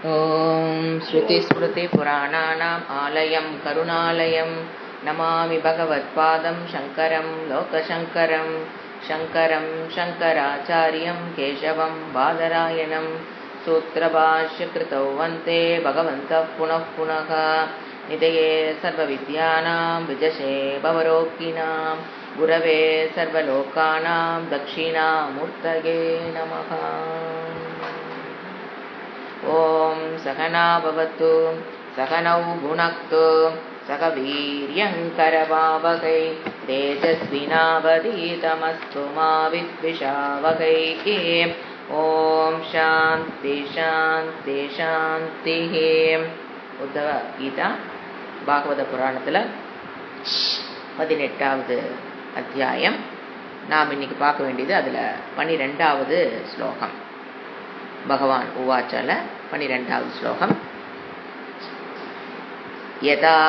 ஓம் ஸ்ருதிஸ்மிருதிபுராணானாம் ஆலயம் கருணாலயம் நமாமி பகவத்பாதம் சங்கரம் லோகசங்கரம் சங்கரம் சங்கராச்சாரியம் கேசவம் பாதராயணம் சூத்திரபாஷ்யகிருதௌ வந்தே பகவந்தः புனः புனः நிதயே சர்வவித்யானாம் விஜசே பவரோக்கினாம் குரவே சர்வலோகானாம் தக்ஷிணாமூர்த்தயே நமः. ஓம் சகனா பவது சகனௌ புனக்து சக வீர்யங்கரவாவகை தேஜஸ்வினாவதீதமஸ்து மா வித்விஷாவகை. ஓம் சாந்தி சாந்தி சாந்தி. உத்தவ கீதா பாகவத புராணத்தில் 18வது அத்தியாயம் நாம் இன்னைக்கு பார்க்க வேண்டியது. அதில் 12வது ஸ்லோகம். பகவான் உவாச்சால 12வது ஸ்லோகம். யதா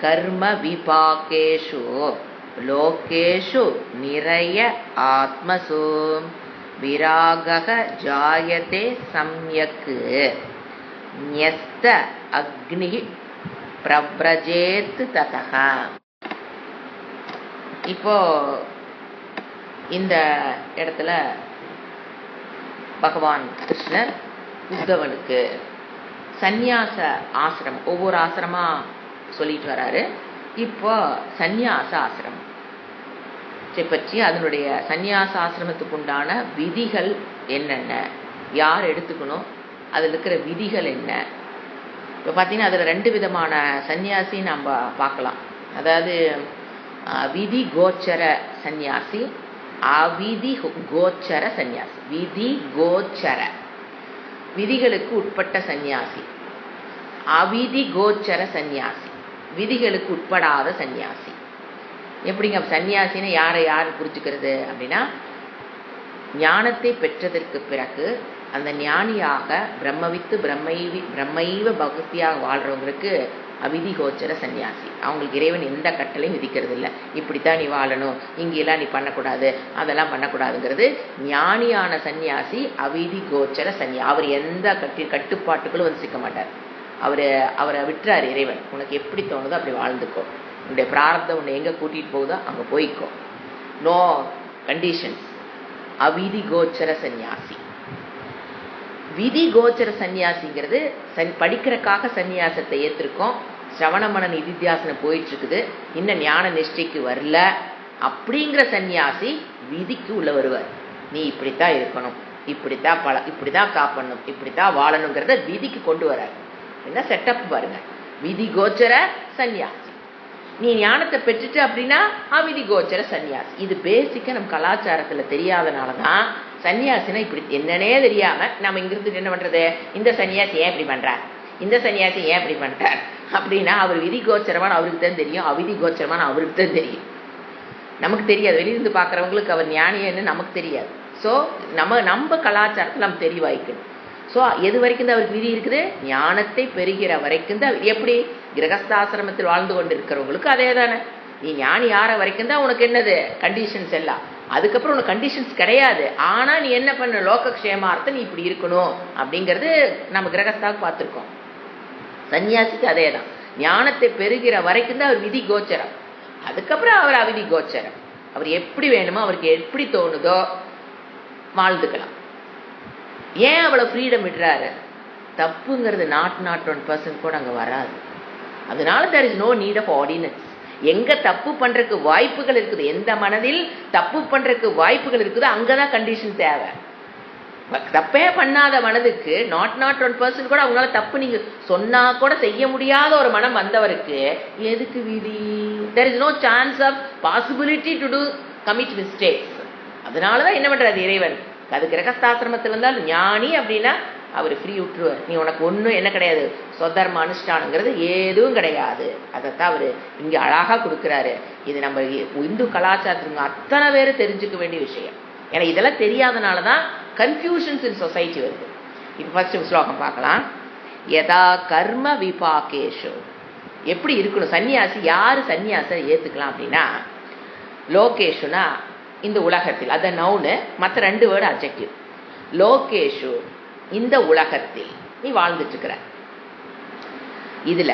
கர்ம விபாகேஷு லோகேஷு நிரய ஆத்மசு விராகः ஜாயதே சம்யக் ந்யஸ்த அக்னி பிரவ்ரஜேத் ததஹ. இப்போ இந்த இடத்துல பகவான் கிருஷ்ணர் உத்தவனுக்கு சந்நியாச ஆசிரமம், ஒவ்வொரு ஆசிரமா சொல்லிட்டு வராரு. இப்போ சந்நியாச ஆசிரமம் பற்றி, அதனுடைய சந்நியாச ஆசிரமத்துக்கு உண்டான விதிகள் என்னென்ன, யார் எடுத்துக்கணும், அதில் இருக்கிற விதிகள் என்ன. இப்போ பார்த்தீங்கன்னா அதில் 2 விதமான சந்நியாசி நம்ம பார்க்கலாம். அதாவது விதி கோச்சர சந்நியாசி, அவிதி கோச்சர சந்நியாசி. விதி கோச்சர விதிகளுக்கு உட்பட்ட சந்நியாசி, அவிதி கோச்சர சந்நியாசி விதிகளுக்கு உட்படாத சந்நியாசி. எப்படிங்க சந்நியாசின்னு யார் புரிஞ்சுக்கிறது அப்படின்னா, ஞானத்தை பெற்றதற்கு பிறகு அந்த ஞானியாக பிரம்மவித்து பிரம்மைவ பக்தியாக வாழ்றவங்களுக்கு அவிதி கோச்சர சந்நியாசி. அவங்களுக்கு இறைவன் எந்த கட்டளையும் விதிக்கிறது இல்லை. இப்படித்தான் நீ வாழணும், இங்கெல்லாம் நீ பண்ணக்கூடாது, அதெல்லாம் பண்ணக்கூடாதுங்கிறது. ஞானியான சந்நியாசி அவிதி கோச்சர சந்நியாசி. அவர் எந்த கட்டுப்பாட்டுகளும் வந்து சிக்க மாட்டார். அவரை விட்டுறாரு இறைவன். உனக்கு எப்படி தோணுதோ அப்படி வாழ்ந்துக்கோ, உன்னுடைய பிராரப்தம் உன்னை எங்கே கூட்டிகிட்டு போகுதோ அங்கே போய்க்கோ, நோ கண்டிஷன்ஸ். அவிதி கோச்சர சந்நியாசி. விதி கோச்சர சந்நியாசிங்கிறது படிக்கிறக்காக சந்நியாசத்தை ஏற்றிருக்கோம், சிரவணமன நிதித்தியாசனம் போயிட்டு இருக்குது, இன்னும் ஞான நிஷ்டைக்கு வரல அப்படிங்கிற சந்நியாசி விதிக்கு உள்ள வருவார். நீ இப்படித்தான் இருக்கணும், இப்படித்தான் காப்பணும், இப்படித்தான் வாழணுங்கிறத விதிக்கு கொண்டு வரார். என்ன செட்டப் பாருங்க, விதி கோச்சர சந்நியாசி. நீ ஞானத்தை பெற்றுட்டு அப்படின்னா அவிதி கோச்சர சந்நியாசி. இது பேசிக்கா நம்ம கலாச்சாரத்துல தெரியாதனாலதான் சன்னியாசினா இப்படி என்னன்னே தெரியாம நம்ம இங்கிருந்து என்ன பண்றது, இந்த சன்னியாசி ஏன் இப்படி பண்றார், இந்த சன்னியாசி ஏன் இப்படி பண்றார் அப்படின்னா, அவர் விதி கோச்சரமான அவருக்கு தான் தெரியும், அவிதி கோச்சரமான அவருக்கு தான் தெரியும். நமக்கு தெரியாது, வெளியிருந்து பாக்குறவங்களுக்கு அவர் ஞானியன்னு நமக்கு தெரியாது. ஸோ நம்ம கலாச்சாரத்தில் நம்ம தெரிவாய்க்கணும். ஸோ எது வரைக்கும் தான் அவருக்கு விதி இருக்குது, ஞானத்தை பெறுகிற வரைக்கும் தான். எப்படி கிரகஸ்தாசிரமத்தில் வாழ்ந்து கொண்டு இருக்கிறவங்களுக்கு அதே தானே. நீ ஞானி ஆற வரைக்கும் தான் உனக்கு என்னது கண்டிஷன்ஸ் எல்லாம். அதுக்கப்புறம் உனக்கு கண்டிஷன்ஸ் கிடையாது. ஆனா நீ என்ன பண்ண, லோகக்ஷேமார்த்த நீ இப்படி இருக்கணும் அப்படிங்கிறது நம்ம கிரகஸ்தாவுக்கு பார்த்துருக்கோம். சன்னியாசிக்கு அதே தான். ஞானத்தை பெறுகிற வரைக்கும் தான் அவர் விதி கோச்சரம், அதுக்கப்புறம் அவர் அவிதி கோச்சரம். அவர் எப்படி வேணுமோ, அவருக்கு எப்படி தோணுதோ வாழ்ந்துக்கலாம். ஏன் அவ்வளவு ஃப்ரீடம் விடுறாரு, தப்புங்கிறது நாட் 1% கூட அங்க வராது. அதனால there is no need of ordinance. எங்க தப்பு பண்றதுக்கு வாய்ப்புகள் இருக்குது, எந்த மனதில் தப்பு பண்றதுக்கு வாய்ப்புகள் இருக்குதோ அங்கதான் கண்டிஷன் தேவை. தப்பே பண்ணாத மனதுக்கு நாட் 1% கூட அவங்களால தப்பு நீங்க சொன்னா கூட செய்ய முடியாத ஒரு மனம் வந்தவருக்கு எதுக்கு விதி? there is no chance of possibility to do commit mistakes. அதனாலதான் என்ன பண்றாரு இறைவன், அது கிரகஸ்தாசிரமத்தில் இருந்தாலும் ஞானி அப்படின்னா அவர் ஃப்ரீ விட்டுருவார். நீ உனக்கு ஒன்றும் என்ன கிடையாது, சொதர்ம அனுஷ்டானங்கிறது எதுவும் கிடையாது. அதைத்தான் அவர் இங்கே அழகாக கொடுக்குறாரு. இது நம்ம இந்து கலாச்சாரத்துக்கு அத்தனை பேர் தெரிஞ்சுக்க வேண்டிய விஷயம். ஏன்னா இதெல்லாம் தெரியாதனால தான் கன்ஃபியூஷன்ஸ் இன் சொசைட்டி வருது. இப்போ ஃபர்ஸ்ட் ஸ்லோகம் பார்க்கலாம். யதா கர்ம விபாகேஷு, எப்படி இருக்கணும் சன்னியாசி, யார் சன்னியாசை ஏற்றுக்கலாம் அப்படின்னா, லோகேஷுனா இந்த உலகத்தில், அத நவுனு, மற்ற 2 வேர்டு அட்ஜெக்டிவ். லோகேஷு இந்த உலகத்தில், நீ வாழ்ந்துட்டு இருக்கிற. இதுல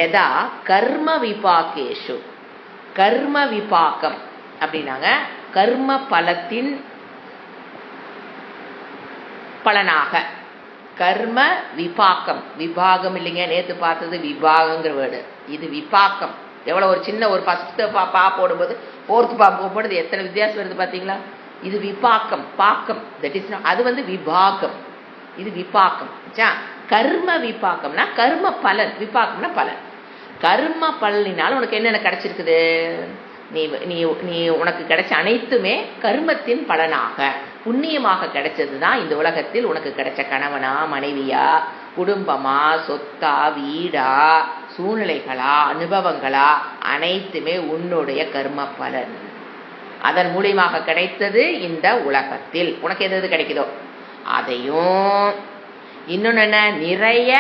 எதா கர்ம விபாகேஷு, கர்ம விபாக்கம் அப்படின்னாங்க கர்ம பலத்தின் பலனாக. கர்ம விபாக்கம், விபாகம் இல்லைங்க, நேத்து பார்த்தது விபாகங்கிற வேர்டு, இது விபாக்கம். எவ்வளவு ஒரு சின்ன ஒரு ஃபர்ஸ்ட் பா போடும்போது ஃபோர்த் பா போடும்போது எத்தனை வித்தியாசம் வருது பாத்தீங்களா? இது விபாக்கம், பாக்கம், தட் இஸ் அது விபாகம், இது விபாக்கம். கர்ம விபாக்கம்னா கர்ம பலன், விபாக்கம்னா பலன். கர்ம பலனினால உனக்கு என்னென்ன கிடைச்சிருக்குது? நீ நீ நீ உனக்கு கிடைச்ச அனைத்துமே கர்மத்தின் பலனாக புண்ணியமாக கிடைச்சதுதான். இந்த உலகத்தில் உனக்கு கிடைச்ச கணவனா, மனைவியா, குடும்பமா, சொத்தா, வீடா, சூழ்நிலைகளா, அனுபவங்களா, அனைத்துமே உன்னுடைய கர்ம பலன். அதன் மூலியமாக கிடைத்தது இந்த உலகத்தில். உனக்கு எது எது கிடைக்குதோ அதையும். இன்னொன்னு என்ன? நிறைய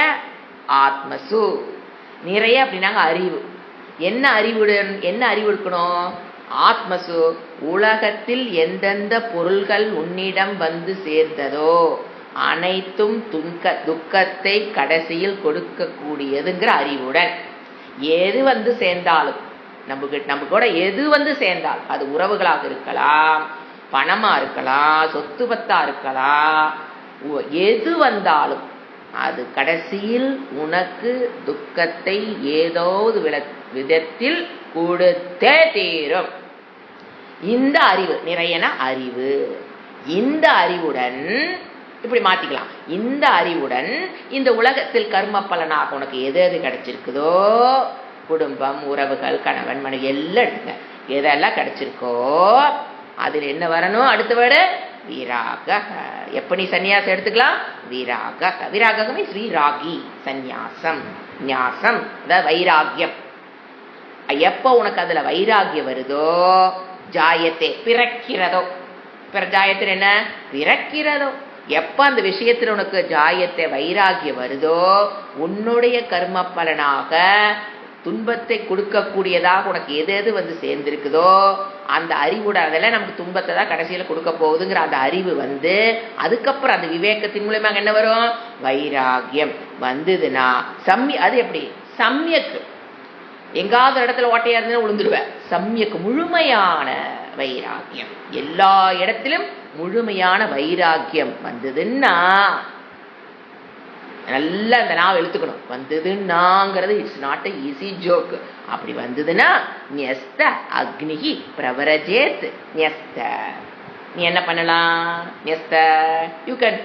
ஆத்மசு, நிறைய அப்படின்னாங்க அறிவு. என்ன அறிவுடன், என்ன அறிவு இருக்கணும்? ஆத்மசு, உலகத்தில் எந்தெந்த பொருள்கள் உன்னிடம் வந்து சேர்ந்ததோ அனைத்தும் துக்கத்தை கடைசியில் கொடுக்கக்கூடியதுங்கிற அறிவுடன். எது வந்து சேர்ந்தாலும் நம்ம கூட எது வந்து சேர்ந்தாலும், அது உறவுகளாக இருக்கலாம், பணமா இருக்கலாம், சொத்து பத்தா இருக்கலாம், எது வந்தாலும் அது கடைசியில் உனக்கு துக்கத்தை ஏதாவது விதத்தில் கொடுத்தே தீரும். இந்த அறிவு, நிறையன அறிவு, இந்த அறிவுடன் இப்படி மாத்திக்கலாம். இந்த அறிவுடன் இந்த உலகத்தில் கர்ம பலனாக உனக்கு எது எது கிடைச்சிருக்குதோ, குடும்பம், உறவுகள், கணவன், மனைவி எல்லாம் எடுத்துங்க, எதெல்லாம் கிடைச்சிருக்கோ அதில் என்ன வரணும்? அடுத்த வேர்டு விராக. எப்ப நீ சன்னியாசம் எடுத்துக்கலாம்? விராக. விராக மீன்ஸ் விராகி, சந்நியாசம், ஞாசம், அதாவது வைராகியம். எப்ப உனக்கு அதுல வைராகியம் வருதோ, ஜாயத்தை பிறக்கிறதோ, ஜாயத்தில் என்ன? பிறக்கிறதோ. எப்ப அந்த விஷயத்தில் உனக்கு ஜாயத்தை வைராகியம் வருதோ, உன்னுடைய கர்ம பலனாக துன்பத்தை கொடுக்கக்கூடியதாக உனக்கு எது எது வந்து சேர்ந்திருக்குதோ அந்த அறிவுட, அதெல்லாம் நமக்கு துன்பத்தை தான் கடைசியில கொடுக்க போகுதுங்கிற அந்த அறிவு வந்து, அதுக்கப்புறம் அந்த விவேகத்தின் மூலமாக என்ன வரும்? வைராகியம் வந்ததுன்னா அது எப்படி? சம்யக்கு. எங்காவது இடத்துல ஓட்டையா இருந்தாலும் விழுந்துருவேன். சம்யக்கு, முழுமையான வைராகியம். எல்லா இடத்திலும் முழுமையான வைராகியம் வந்ததுன்னா, நல்லா அந்த நாவ் எழுத்துக்கணும். வந்ததுன்னாங்கிறது it's not a easy joke. அப்படி வந்ததுன்னா ஞஸ்த அக்னிஹி பிரவரஜேத். ஞஸ்த நீ என்ன பண்ணலாம்? ஞஸ்த யூ கேன்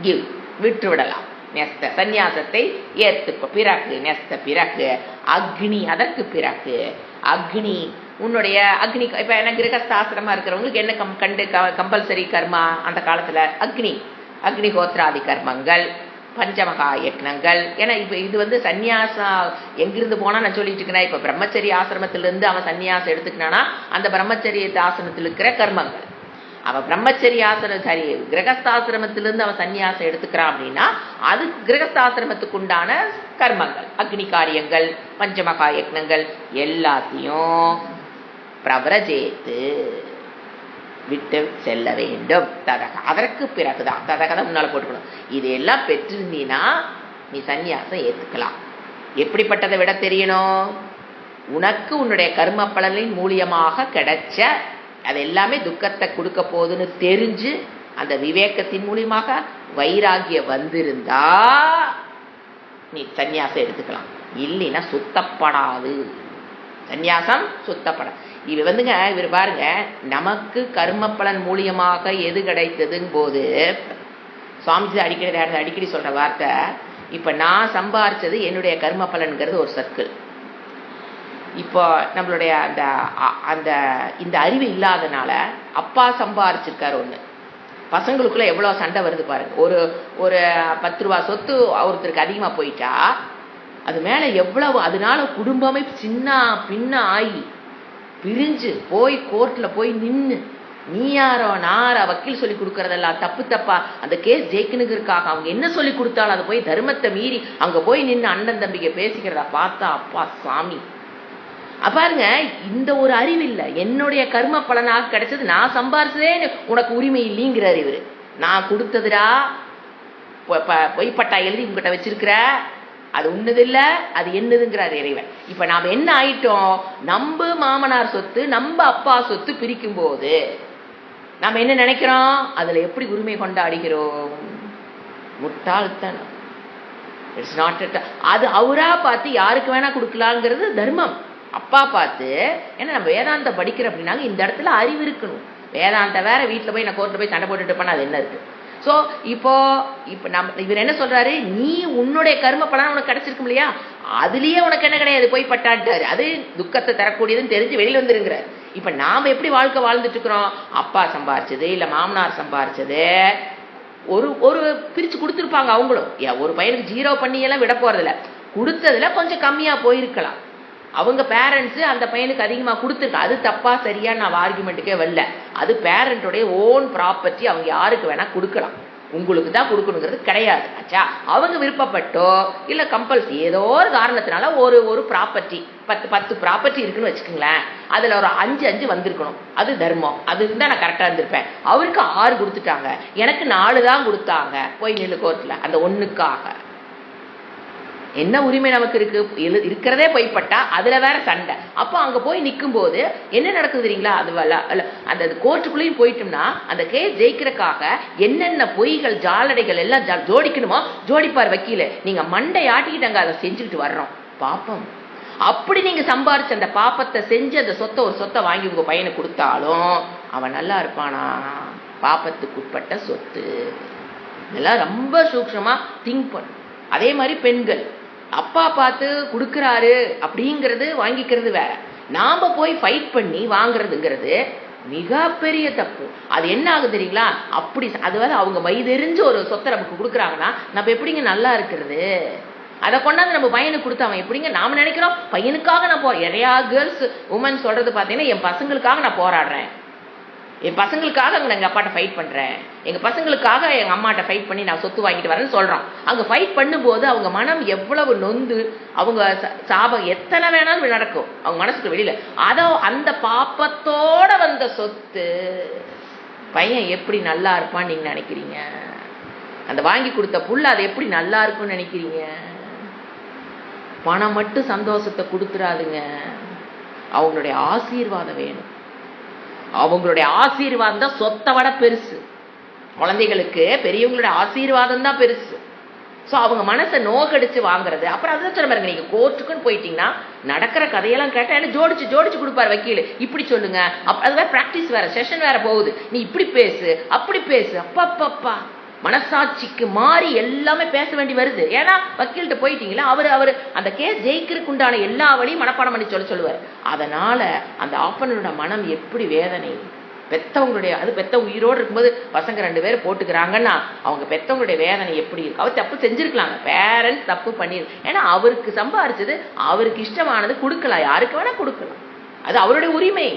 கிவ், விட்டு விடலாம். ஞஸ்த சந்நியாசத்தை ஏத்துக்கோ. பிறகு ஞஸ்த பிறகு அக்னி, அதற்கு பிறகு அக்னி, உன்னுடைய அக்னி. இப்ப என்ன கிரகஸ்தாசிரமா இருக்கிறவங்களுக்கு என்ன கம்பல்சரி கர்மா அந்த காலத்துல? அக்னி, அக்னிஹோத்ராதி கர்மங்கள், பஞ்சமகா யக்னங்கள். ஏன்னா இப்ப இது வந்து சன்னியாசம் எங்கிருந்து போனா நான் சொல்லிட்டு இருக்கிறேன். இப்ப பிரம்மச்சரிய ஆசிரமத்திலிருந்து அவன் சன்னியாசம் எடுத்துக்கினானா அந்த பிரம்மச்சரிய ஆசிரமத்தில் இருக்கிற கர்மங்கள், அவன் பிரம்மச்சரிய ஆசிரம் சரி கிரகஸ்தாசிரமத்திலிருந்து அவன் சன்னியாசம் எடுத்துக்கிறான் அப்படின்னா அது கிரகஸ்தாசிரமத்துக்கு உண்டான கர்மங்கள், அக்னி காரியங்கள், பஞ்சமகா யக்னங்கள் எல்லாத்தையும் பிரவரஜேத்து விட்டு செல்ல வேண்டும். ததக, அதற்கு பிறகுதான் ததகதான் முன்னால போட்டுக்கணும். இதெல்லாம் பெற்றிருந்தீனா நீ சன்னியாசம் ஏத்துக்கலாம். எப்படிப்பட்டதை விட தெரியணும்? உனக்கு உன்னுடைய கர்ம பலனின் மூலியமாக கிடைச்ச அது எல்லாமே துக்கத்தை கொடுக்க போகுதுன்னு தெரிஞ்சு அந்த விவேகத்தின் மூலியமாக வைராகியம் வந்திருந்தா நீ சன்னியாசம் எடுத்துக்கலாம். இல்லைன்னா சுத்தப்படாது, சன்னியாசம் சுத்தப்படாது. இது வந்துங்க, இவர் பாருங்க, நமக்கு கர்ம பலன் மூலியமாக எது கிடைத்ததுன்னு போது சுவாமிஜி அடிக்கடி சொல்ற வார்த்தை, இப்ப நான் சம்பாரிச்சது என்னுடைய கர்ம பலன்கிறது ஒரு சர்க்கிள். இப்போ நம்மளுடைய அந்த இந்த அறிவு இல்லாதனால அப்பா சம்பாரிச்சிருக்காரு ஒண்ணு, பசங்களுக்குள்ள எவ்வளவு சண்டை வருது பாருங்க. ஒரு 10 ரூபா சொத்து ஒருத்தருக்கு அதிகமா போயிட்டா அது மேல எவ்வளவு, அதனால குடும்பமே சின்ன பின்ன ஆகி பிரிஞ்சு போய் கோர்ட்ல போய் நின்று நீ யாரோ நாரா வக்கீல் சொல்லி கொடுக்கறதெல்லாம் தப்பா அந்த கேஸ் ஜெயிக்கணுங்கிறதுக்காக அவங்க என்ன சொல்லி கொடுத்தாலும் அதை போய் தர்மத்தை மீறி அங்க போய் நின்று அண்ணன் தம்பிக்கை பேசிக்கிறதா பார்த்தா அப்பா சாமி. பாருங்க, இந்த ஒரு அறிவு இல்லை. என்னுடைய கர்ம பலனாக கிடைச்சது, நான் சம்பாரிச்சதே உனக்கு உரிமை இல்லைங்கிறார் இவரு. நான் கொடுத்ததுடா, பொய்ப்பட்டா எழுதி உங்ககிட்ட வச்சிருக்கிற, அது உன்னது இல்ல, அது என்னதுங்கிறார் இறைவன். இப்ப நாம என்ன ஆயிட்டோம், நம்ம மாமனார் சொத்து நம்ம அப்பா சொத்து பிரிக்கும் போது நாம என்ன நினைக்கிறோம், அதுல எப்படி உரிமை கொண்டாடுகிறோம்? முட்டாள்தனம். இட்ஸ் நாட் அது அவரா பார்த்து யாருக்கு வேணா கொடுக்கலாங்கிறது தர்மம். அப்பா பார்த்து, ஏன்னா நம்ம வேதாந்தம் படிக்கிற அப்படின்னாங்க இந்த இடத்துல அறிவு இருக்கணும். வேதாந்த வேற வீட்டில் போய் நான் கோர்ட்டில் போய் சண்டை போட்டுட்டு இருப்பேன், அது என்ன இருக்கு? ஸோ இப்போ இவர் என்ன சொல்றாரு, நீ உன்னுடைய கர்ம பலன் உனக்கு கிடைச்சிருக்கும் இல்லையா, அதுலயே உனக்கு என்ன கிடையாது, போய் பட்டாட்டாரு, அது துக்கத்தை தரக்கூடியதுன்னு தெரிஞ்சு வெளியில வந்துருங்கிறார். இப்ப நாம எப்படி வாழ்க்கை வாழ்ந்துட்டு இருக்கிறோம், அப்பா சம்பாரிச்சது இல்ல மாமனார் சம்பாரிச்சது ஒரு பிரிச்சு கொடுத்துருப்பாங்க அவங்களும். ஒரு பையனுக்கு 0 பண்ணியெல்லாம் விட போறதில்ல, கொடுத்ததுல கொஞ்சம் கம்மியா போயிருக்கலாம். அவங்க பேரண்ட்ஸ் அந்த பையனுக்கு அதிகமா கொடுத்துருக்க, அது தப்பா சரியா நான் ஆர்குமெண்ட்டுக்கே வரல. அது பேரண்டோடைய ஓன் ப்ராப்பர்ட்டி, அவங்க யாருக்கு வேணா கொடுக்கலாம், உங்களுக்கு தான் கொடுக்கணுங்கிறது கிடையாது. ஆச்சா, அவங்க விருப்பப்பட்டோ இல்ல கம்பல்சரி ஏதோ ஒரு காரணத்தினால ஒரு ப்ராப்பர்ட்டி 10 ப்ராப்பர்ட்டி இருக்குன்னு வச்சுக்கோங்களேன், அதுல ஒரு 5 வந்திருக்கணும், அது தர்மம். அது இருந்தா நான் கரெக்டா இருந்திருப்பேன். அவருக்கு 6 கொடுத்துட்டாங்க, எனக்கு 4 தான் கொடுத்தாங்க, போய் நில்லு கோர்ட்ல அந்த 1க்காக. என்ன உரிமை நமக்கு இருக்கு? இருக்கிறதே பொய்ப்பட்டா அதுல வேற சண்டை. அப்போ அங்க போய் நிற்கும் போது என்ன நடக்குது தெரியுங்களா, அது அந்த கோர்ட்டுக்குள்ளேயும் போயிட்டோம்னா அந்த கேஸ் ஜெயிக்கிறதுக்காக என்னென்ன பொய்கள் ஜாலடைகள் எல்லாம் ஜோடிக்கணுமோ ஜோடிப்பார் வக்கீல. நீங்க மண்டை ஆட்டிக்கிட்டு அங்க அதை செஞ்சுக்கிட்டு வர்றோம் பாப்பம். அப்படி நீங்க சம்பாரிச்சு அந்த பாப்பத்தை செஞ்சு அந்த ஒரு சொத்தை வாங்கி உங்க பையனுக்கு கொடுத்தாலும் அவன் நல்லா இருப்பானா? பாப்பத்துக்கு உட்பட்ட சொத்து. இதெல்லாம் ரொம்ப சூக்ஷமா திங்க் பண்ணும். அதே மாதிரி பெண்கள் அப்பா பார்த்து கொடுக்குறாரு அப்படிங்கிறது வாங்கிக்கிறது வேற, நாம போய் ஃபைட் பண்ணி வாங்குறதுங்கிறது மிகப்பெரிய தப்பு. அது என்ன ஆகுது தெரியுங்களா, அப்படி அதுவரை அவங்க வயதெரிஞ்சு ஒரு சொத்தை நமக்கு கொடுக்குறாங்கன்னா நம்ம எப்படிங்க நல்லா இருக்கிறது? அதை கொண்டாந்து நம்ம பையனுக்கு கொடுத்து அவன் எப்படிங்க, நாம நினைக்கிறோம் பையனுக்காக நான் நிறையா கேர்ள்ஸ் உமன் சொல்றது பார்த்தீங்கன்னா, என் பசங்களுக்காக நான் போராடுறேன், என் பசங்களுக்காக அங்கே எங்கள் அப்பாட்ட ஃபைட் பண்ணுறேன், எங்கள் பசங்களுக்காக எங்கள் அம்மாட்ட ஃபைட் பண்ணி நான் சொத்து வாங்கிட்டு வரேன்னு சொல்கிறோம். அங்கே ஃபைட் பண்ணும்போது அவங்க மனம் எவ்வளவு நொந்து, அவங்க சாபம் எத்தனை வேணாலும் நடக்கும் அவங்க மனசுக்கு வெளியில். அதோ அந்த பாப்பத்தோட வந்த சொத்து பையன் எப்படி நல்லா இருப்பான்னு நீங்கள் நினைக்கிறீங்க? அந்த வாங்கி கொடுத்த புள்ள அது எப்படி நல்லா இருக்கும்னு நினைக்கிறீங்க? பணம் மட்டும் சந்தோஷத்தை கொடுத்துறாதுங்க, அவங்களுடைய ஆசீர்வாதம் வேணும். அவங்களுடைய ஆசீர்வாதம் தான் சொத்தை விட பெருசு. குழந்தைகளுக்கு பெரியவங்களுடைய ஆசீர்வாதம் தான் பெருசு. ஸோ அவங்க மனசை நோக்கடிச்சு வாங்குறது. அப்புறம் அதுதான் சொல்ல பாருங்க, நீங்க கோர்ட்டுக்குன்னு போயிட்டீங்கன்னா நடக்கிற கதையெல்லாம் கேட்டா என்ன ஜோடிச்சு கொடுப்பாரு வக்கீல், இப்படி சொல்லுங்க, அது வேற பிராக்டிஸ் வேற, செஷன் வேற போகுது, நீ இப்படி பேசு அப்படி பேசு, அப்பா மனசாட்சிக்கு மாறி எல்லாமே பேச வேண்டி வருது. ஏன்னா வக்கீல்கிட்ட போயிட்டீங்களா, அவர் அந்த கேஸ் ஜெயிக்கிறதுக்கு உண்டான எல்லா வழியும் மனப்பாடம் பண்ணி சொல்லுவார். அதனால அந்த ஆப்பனரோட மனம் எப்படி வேதனை, பெத்தவங்களுடைய அது பெத்த உயிரோடு இருக்கும்போது பசங்க 2 பேர் போட்டுக்கிறாங்கன்னா அவங்க பெத்தவங்களுடைய வேதனை எப்படி இருக்கு. அவர் தப்பு செஞ்சிருக்கலாங்க, பேரண்ட்ஸ் தப்பு பண்ணிருக்கு. ஏன்னா அவருக்கு சம்பாரிச்சது அவருக்கு இஷ்டமானது கொடுக்கலாம், யாருக்கு வேணா கொடுக்கலாம், அது அவருடைய உரிமை.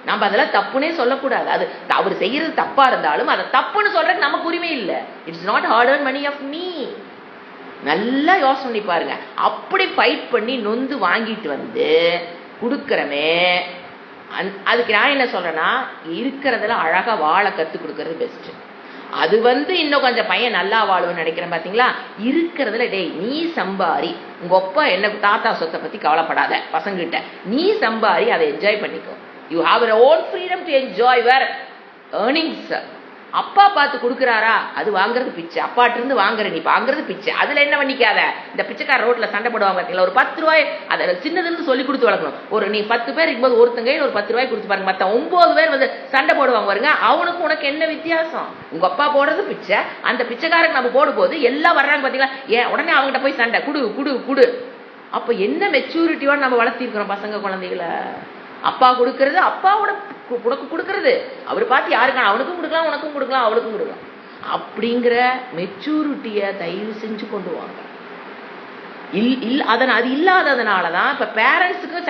நம்ம அதெல்லாம் தப்புனே சொல்லக்கூடாது. அது அவர் செய்யறது தப்பா இருந்தாலும் அதை தப்புன்னு சொல்றதுக்கு நமக்கு உரிமை இல்லை. It's not hard earned money of me. நல்லா யோசனை பண்ணி பாருங்க. அப்படி ஃபைட் பண்ணி நொந்து வாங்கிட்டு வந்து கொடுக்கறமே, அதுக்கு நான் என்ன சொல்றேன்னா, இருக்கிறதுல அழகா வாழ கத்து கொடுக்கறது பெஸ்ட். அது இன்னும் கொஞ்சம் பையன் நல்லா வாழும்னு நினைக்கிறேன். பாத்தீங்களா, இருக்கிறதுல டேய் நீ சம்பாரி, உங்க அப்பா என்ன தாத்தா சொத்தை பத்தி கவலைப்படாத, பசங்கிட்ட நீ சம்பாரி, அதை என்ஜாய் பண்ணிக்கோ. You have your own freedom to enjoy your earnings. அப்பா பார்த்து கொடுக்குறாரா, அது வாங்குறது பிச்சை. அப்பாட்டு இருந்து வாங்குற நீ வாங்குறது பிச்சை. அதுல என்ன பண்ணிக்காத. இந்த பிச்சைக்கார ரோட்ல சண்டை போடுவாங்க பார்த்தீங்களா, ஒரு 10 ரூபாய் அதை சின்னதுன்னு சொல்லி கொடுத்து வளர்க்கணும். ஒரு நீ 10 பேர் இருக்கும்போது ஒருத்தங்க ஒரு 10 ரூபாய் கொடுத்து பாருங்க, மற்ற 9 பேர் சண்டை போடுவாங்க பாருங்க. அவனுக்கு உனக்கு என்ன வித்தியாசம்? உங்க அப்பா போடுறது பிச்சை, அந்த பிச்சைக்காரங்க நம்ம போடும்போது எல்லாம் வர்றாங்க பார்த்தீங்களா, ஏன் உடனே அவங்ககிட்ட போய் சண்டை குடு குடு குடு. அப்ப என்ன மெச்சூரிட்டியோட நம்ம வளர்த்திருக்கிறோம் பசங்க குழந்தைகளை. அப்பா கொடுக்கறது அப்பாவோட உனக்கு கொடுக்கறது, அவர் பார்த்து யாருக்கான அவனுக்கும் கொடுக்கலாம், உனக்கும் கொடுக்கலாம், அவளுக்கும் கொடுக்கலாம். அப்படிங்கிற மெச்சூரிட்டியை தயவு செஞ்சு கொண்டு வாங்க. அது இல்லாததுனாலதான் இப்ப பேரண்ட்ஸுக்கு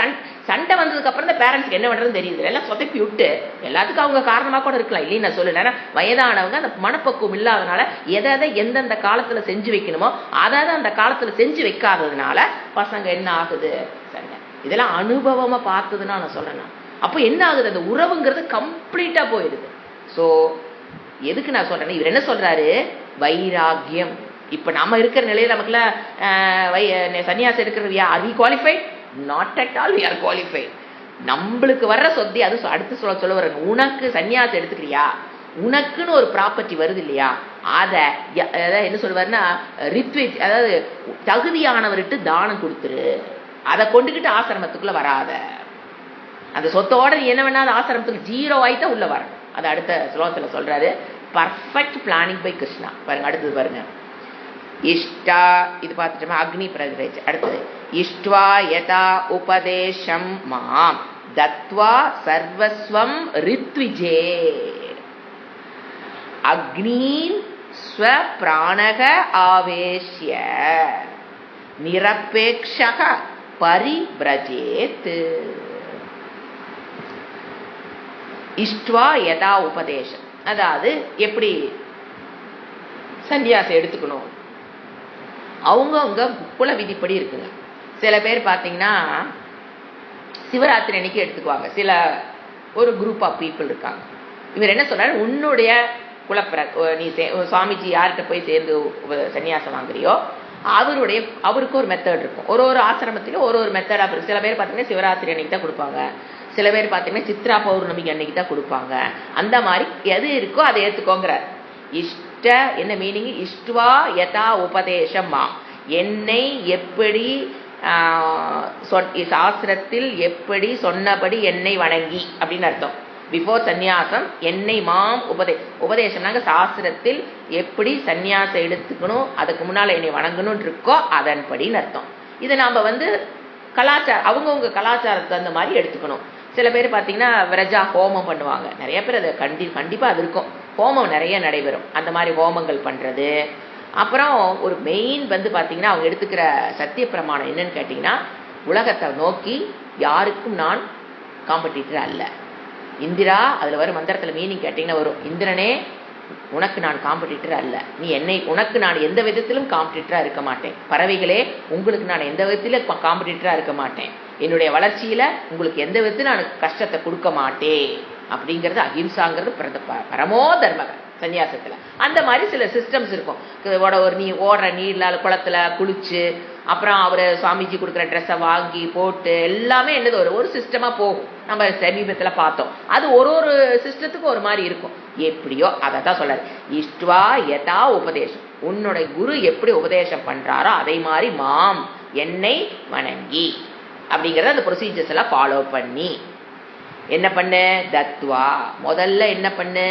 சண்டை வந்ததுக்கு அப்புறம் தான் பேரண்ட்ஸ்க்கு என்ன பண்றதுன்னு தெரியுது. எல்லாம் சொதப்பி விட்டு எல்லாத்துக்கும் அவங்க காரணமா கூட இருக்கலாம், இல்லைன்னு நான் சொல்லல. வயதானவங்க அந்த மனப்பக்குவம் இல்லாதனால எதை எந்தெந்த காலத்துல செஞ்சு வைக்கணுமோ அதை அந்த காலத்துல செஞ்சு வைக்காததுனால பசங்க என்ன ஆகுது சண்டை. இதெல்லாம் அனுபவமா பார்த்ததுன்னா நான் சொல்றேன். அப்போ என்ன ஆகுது, அந்த உறவுங்கிறது கம்ப்ளீட்டா போயிடுது. ஸோ எதுக்கு நான் சொல்றேன்னா, இவர் என்ன சொல்றாரு, வைராகியம். இப்ப நம்ம இருக்கிற நிலையில நமக்குலாம் சன்னியாசம் எடுக்கிறது are we qualified? Not at all we are qualified. நம்மளுக்கு வர்ற சொத்தி அது அடுத்து சொல்ல வர்றாங்க. உனக்கு சன்னியாசம் எடுத்துக்கிறியா, உனக்குன்னு ஒரு ப்ராப்பர்ட்டி வருது இல்லையா, அதை என்ன சொல்லுவாருன்னா ரித்விஜ், அதாவது தகுதியானவர்கிட்ட தானம் கொடுத்துரு, அதை கொண்டுகிட்டு ஆசிரமத்துக்குள்ள வராத. அந்த சொத்தோட நீ என்ன வேணா ஆசிரமத்துக்கு 0 ஆயிட்டா உள்ள வரணும். அது அடுத்த ஸ்லோகத்துல சொல்றாரு. Perfect planning by Krishna. பாருங்க அடுத்தது பாருங்க. இஷ்டா, இது பார்த்துட்டோமா, அக்னி பிரதிரேஜ். அடுத்தது இஷ்ட்வா யதா உபதேசம் மாம் தத்வா சர்வஸ்வம் ரித்விஜே அக்னீன் ஸ்வப்ராணக ஆவேஷ்ய நிரபேக்ஷக பரிப்ரஜேத். இஷ்ட்வா யதா உபதேசம், அதாவது எப்படி சன்னியாசம் எடுத்துக்கணும், அவங்கவுங்க குல விதிப்படி இருக்குங்க. சில பேர் பார்த்தீங்கன்னா சிவராத்திரி அன்னைக்கு எடுத்துக்குவாங்க. சில ஒரு குரூப் ஆஃப் பீப்புள் இருக்காங்க. இவர் என்ன சொல்றாரு, உன்னுடைய நீ சுவாமிஜி யார்கிட்ட போய் சேர்ந்து சன்னியாசம் வாங்குறியோ அவருக்கு ஒரு மெத்தட் இருக்கும். ஒரு ஆசிரமத்திலும் ஒரு மெத்தடா இருக்கு. சில பேர் பார்த்தீங்கன்னா சிவராத்திரி அன்னைக்கு தான் கொடுப்பாங்க, சில பேர் பார்த்தீங்கன்னா சித்ரா பௌர்ணமிக்கு அன்னைக்கு தான் கொடுப்பாங்க. அந்த மாதிரி எது இருக்கோ அதை ஏற்றுக்கோங்கிறார். இஷ்ட என்ன மீனிங்? இஷ்டுவா யதா உபதேசமா, என்னை எப்படி சாஸ்திரத்தில் எப்படி சொன்னபடி என்னை வணங்கி அப்படின்னு அர்த்தம். பிஃபோர் சந்நியாசம் என்னை மாம் உபதேசம்னாங்க சாஸ்திரத்தில் எப்படி சந்நியாசம் எடுத்துக்கணும், அதுக்கு முன்னால என்னை வணங்கணும் இருக்கோ அதன்படின்னு அர்த்தம். இதை நாம கலாச்சாரம் அவங்கவுங்க கலாச்சாரத்துக்கு அந்த மாதிரி எடுத்துக்கணும். சில பேர் பார்த்தீங்கன்னா விரஜா ஹோமம் பண்ணுவாங்க. நிறைய பேர் அதை கண்டிப்பாக அது இருக்கும். ஹோமம் நிறைய நடைபெறும். அந்த மாதிரி ஹோமங்கள் பண்ணுறது. அப்புறம் ஒரு மெயின் பார்த்தீங்கன்னா அவங்க எடுத்துக்கிற சத்திய பிரமாணம் என்னன்னு கேட்டிங்கன்னா, உலகத்தை நோக்கி யாருக்கும் நான் காம்படிட்டர் அல்ல. இந்திரா, அதில் வரும் மந்திரத்தில் மீனிங் கேட்டிங்கன்னா வரும், இந்திரனே உனக்கு நான் காம்படிட்டர் அல்ல, நீ உனக்கு நான் எந்த விதத்திலும் காம்படிட்டராக இருக்க மாட்டேன். பறவைகளே, உங்களுக்கு நான் எந்த விதத்திலும் காம்படிட்டராக இருக்க மாட்டேன். என்னுடைய வளர்ச்சியில் உங்களுக்கு எந்த விதத்திலும் நான் கஷ்டத்தை கொடுக்க மாட்டேன். அப்படிங்கிறது அஹிம்சாங்கிறது பரமோ தர்மக சன்னியாசத்தில். அந்த மாதிரி சில சிஸ்டம்ஸ் இருக்கும். நீ ஓடுற நீர்ல குளத்துல குளிச்சு, அப்புறம் அவர் சுவாமிஜி கொடுக்குற ட்ரெஸ்ஸை வாங்கி போட்டு எல்லாமே என்னது ஒரு சிஸ்டமாக போகும். நம்ம சமீபத்தில் பார்த்தோம். அது ஒரு சிஸ்டத்துக்கு ஒரு மாதிரி இருக்கும். எப்படியோ அதை தான் சொல்றாரு. இஷ்டுவா யதா உபதேசம், உன்னுடைய குரு எப்படி உபதேசம் பண்றாரோ அதை மாதிரி மாம் என்னை வணங்கி அப்படிங்கிறத அந்த ப்ரொசீஜர்ஸ் எல்லாம் ஃபாலோ பண்ணி என்ன பண்ணு, தத்வா முதல்ல என்ன பண்ணு,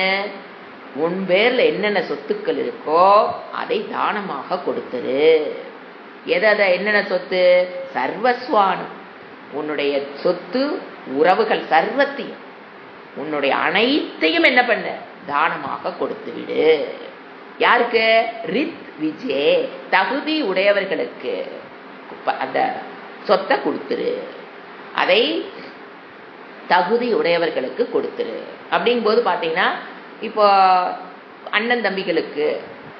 உன் பேர்ல என்னென்ன சொத்துக்கள் இருக்கோ அதை தானமாக கொடுத்துரு. எதை என்னென்ன சொத்து? சர்வஸ்வானம், உன்னுடைய சொத்து உறவுகள் சர்வத்தையும் உன்னுடைய அனைத்தையும் என்ன பண்ண, தானமாக கொடுத்து விடு. யாருக்கு? ரித் விஜே, தகுதி உடையவர்களுக்கு அந்த சொத்தை கொடுத்துரு. அதை தகுதி உடையவர்களுக்கு கொடுத்துரு. அப்படிங்கும்போது பார்த்தீங்கன்னா இப்போ அண்ணன் தம்பிகளுக்கு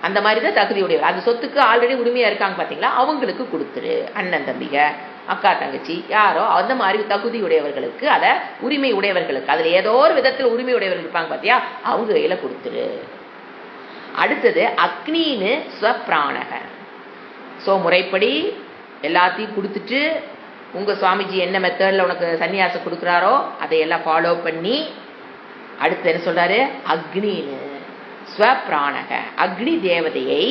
அந்த மாதிரி தான் தகுதி உடையவர். அந்த சொத்துக்கு ஆல்ரெடி உரிமையாக இருக்காங்க பார்த்தீங்களா, அவங்களுக்கு கொடுத்துரு. அண்ணன் தம்பிக, அக்கா தங்கச்சி யாரோ அந்த மாதிரி தகுதி உடையவர்களுக்கு, அதை உரிமை உடையவர்களுக்கு, அதில் ஏதோ ஒரு விதத்தில் உரிமை உடையவர்கள் இருப்பாங்க பார்த்தியா, அவங்க கையில் கொடுத்துரு. அடுத்தது அக்னின்னு ஸ்வப்ராணக. ஸோ முறைப்படி எல்லாத்தையும் கொடுத்துட்டு உங்கள் சுவாமிஜி என்ன மெத்தடில் உனக்கு சன்னியாசம் கொடுக்குறாரோ அதையெல்லாம் ஃபாலோ பண்ணி அடுத்து என்ன சொல்றாரு, அக்னின்னு ஸ்வப்ராணக, அக்னி தேவதையை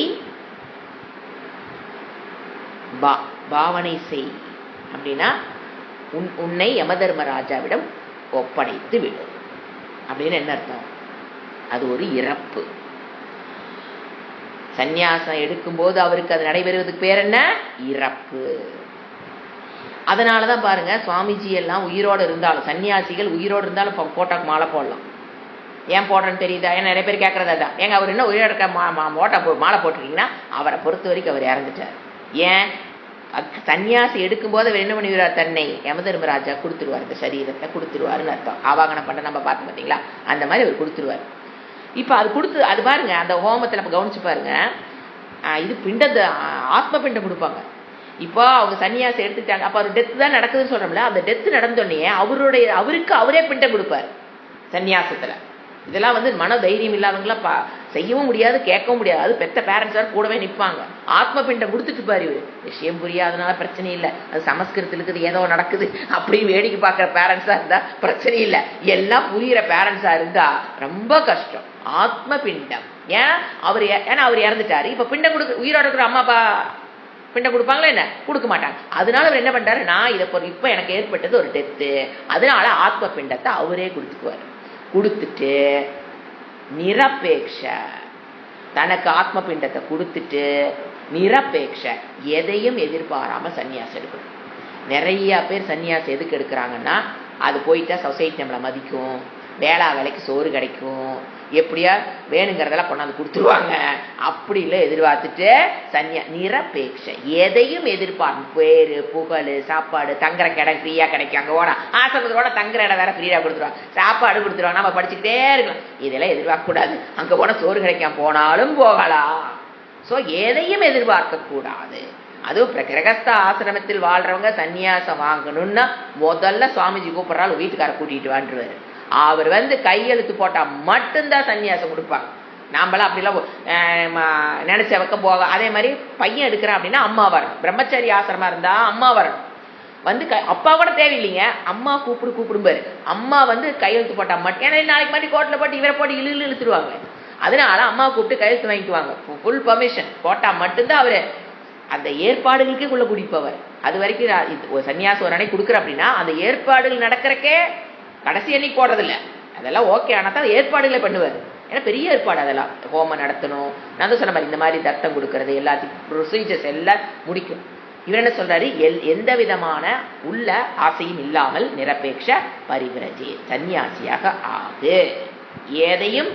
பாவனை செய். அப்படின்னா உன்னை யமதர்மராஜாவிடம் ஒப்படைத்து விடு அப்படின்னு என்ன அர்த்தம்? அது ஒரு இறப்பு. சந்நியாசம் எடுக்கும்போது அவருக்கு அது நடைபெறுவதுக்கு பேர் என்ன? இறப்பு. அதனாலதான் பாருங்க, சுவாமிஜி எல்லாம் உயிரோடு இருந்தாலும், சன்னியாசிகள் உயிரோடு இருந்தாலும் போட்டாக்கு மாலை போடலாம். ஏன் போடுறேன்னு தெரியுதா? ஏன்னா நிறைய பேர் கேட்கறதா தான், ஏங்க அவர் என்ன உயிரோட மாலை போட்டிருக்கீங்கன்னா, அவரை பொறுத்த வரைக்கும் அவர் இறந்துட்டார். ஏன்? சன்னியாசி எடுக்கும்போது அவர் என்ன பண்ணிடுவார், தன்னை யமதர்மராஜா கொடுத்துருவார், இந்த சரீரத்தை கொடுத்துருவாருன்னு அர்த்தம். ஆவாகனம் பண்ண நம்ம பார்த்து பார்த்தீங்களா, அந்த மாதிரி அவர் கொடுத்துருவார். இப்போ அது கொடுத்து அது பாருங்க, அந்த ஹோமத்தில் நம்ம கவனிச்சு பாருங்க, இது பிண்டத்தை ஆத்ம பிண்டம் கொடுப்பாங்க. இப்போ அவங்க சன்னியாசம் எடுத்துட்டாங்க, அப்போ அவர் டெத்து தான் நடக்குதுன்னு சொல்றோம்ல, அந்த டெத்து நடந்தோடனே அவருக்கு அவரே பிண்டம் கொடுப்பார் சன்னியாசத்தில். இதெல்லாம் மன தைரியம் இல்லாதவங்களா செய்யவும் முடியாது, கேட்கவும் முடியாது. அது பெத்த பேரண்ட்ஸார் கூடவே நிற்பாங்க. ஆத்ம பிண்டம் கொடுத்துட்டு பாரு, விஷயம் புரியாதனால பிரச்சனை இல்லை, அது சமஸ்கிருதத்தில் இருக்குது, ஏதோ நடக்குது அப்படின்னு வேடிக்கை பார்க்குற பேரண்ட்ஸா இருந்தா பிரச்சனை இல்லை. எல்லாம் புரிகிற பேரண்ட்ஸா இருந்தா ரொம்ப கஷ்டம். ஆத்ம பிண்டம் ஏன்னா அவர் இறந்துட்டாரு. இப்ப பிண்டம் கொடுக்க உயிரோட இருக்கிற அம்மா அப்பா பிண்டம் கொடுப்பாங்களா? என்ன கொடுக்க மாட்டாங்க. அதனால அவர் என்ன பண்றாரு, நான் இதை இப்ப எனக்கு ஏற்பட்டது ஒரு டெத்து, அதனால ஆத்ம பிண்டத்தை அவரே கொடுத்துக்குவார். கொடுத்துட்டு நிரபேட்ச, தனக்கு ஆத்ம பிண்டத்தை கொடுத்துட்டு நிரபேட்ச, எதையும் எதிர்பாராம சன்னியாசம் எடுக்கணும். நிறைய பேர் சன்னியாசம் எதுக்கு எடுக்கிறாங்கன்னா, அது போயிட்டா சொசைட்டி நம்மளை மதிக்கும், வேலைக்கு சோறு கிடைக்கும், எப்படியா வேணுங்கிறதெல்லாம் கொண்டாந்து கொடுத்துருவாங்க, அப்படி இல்லை எதிர்பார்த்துட்டு நிரபேட்ச, எதையும் எதிர்பார்க்கும். பேரு, புகழ், சாப்பாடு, தங்குற இடம் ஃப்ரீயா கிடைக்கும். அங்கே ஓட ஆசிரமத்தோட தங்குற இடம் வேற ஃப்ரீயா கொடுத்துருவாங்க, சாப்பாடு கொடுத்துருவாங்க, நம்ம படிச்சுக்கிட்டே இருக்கலாம். இதெல்லாம் எதிர்பார்க்க கூடாது. அங்கே போன சோறு கிடைக்காம போனாலும் போகலாம். ஸோ எதையும் எதிர்பார்க்க கூடாது. அதுவும் கிரகஸ்த ஆசிரமத்தில் வாழ்றவங்க சன்னியாசம் வாங்கணும்னா முதல்ல சுவாமிஜி கூப்பிட்றாள், வீட்டுக்கார கூட்டிட்டு வாண்டுருவாரு. அவர் கையெழுத்து போட்டா மட்டும்தான் சன்னியாசம் கொடுப்பாங்க. நாமெல்லாம் அப்படிலாம் நினைச்ச பக்கம் போக. அதே மாதிரி பையன் எடுக்கிறான் அப்படின்னா அம்மா வரணும். பிரம்மச்சாரி ஆசிரமா இருந்தா அம்மா வரணும். அப்பா கூட தேவையில்லைங்க, அம்மா கூப்பிடும்பாரு. அம்மா கையெழுத்து போட்டா மட்டும், ஏன்னா நாளைக்கு மாதிரி கோர்ட்ல போட்டு இவரை போட்டு இழுத்துருவாங்க. அதனால அம்மா கூப்பிட்டு கையெழுத்து வாங்கிக்குவாங்க. ஃபுல் பர்மிஷன் போட்டா மட்டும்தான் அவரு அந்த ஏற்பாடுகளுக்கே உள்ள கூட்டிப்பவர். அது வரைக்கும் சன்னியாசம் ஒரு அன்னைக்கு கொடுக்குற அப்படின்னா அந்த ஏற்பாடுகள் நடக்கிறக்கே கடைசி அன்னைக்கு போடுறதில்ல. அதெல்லாம் ஓகே, ஆனால் தான் ஏற்பாடுகளே பண்ணுவார். ஏன்னா பெரிய ஏற்பாடு, அதெல்லாம் ஹோமம் நடத்தணும். நான் தான் சொன்ன மாதிரி இந்த மாதிரி தத்தம் கொடுக்கறது எல்லாத்தையும் ப்ரொசீஜர்ஸ் எல்லாம் முடிக்கும். இவர் என்ன சொல்றாரு, எந்த விதமான உள்ள ஆசையும் இல்லாமல் நிரபேட்ச பரிவிரஜே, சன்னியாசியாக ஆகு. எதையும்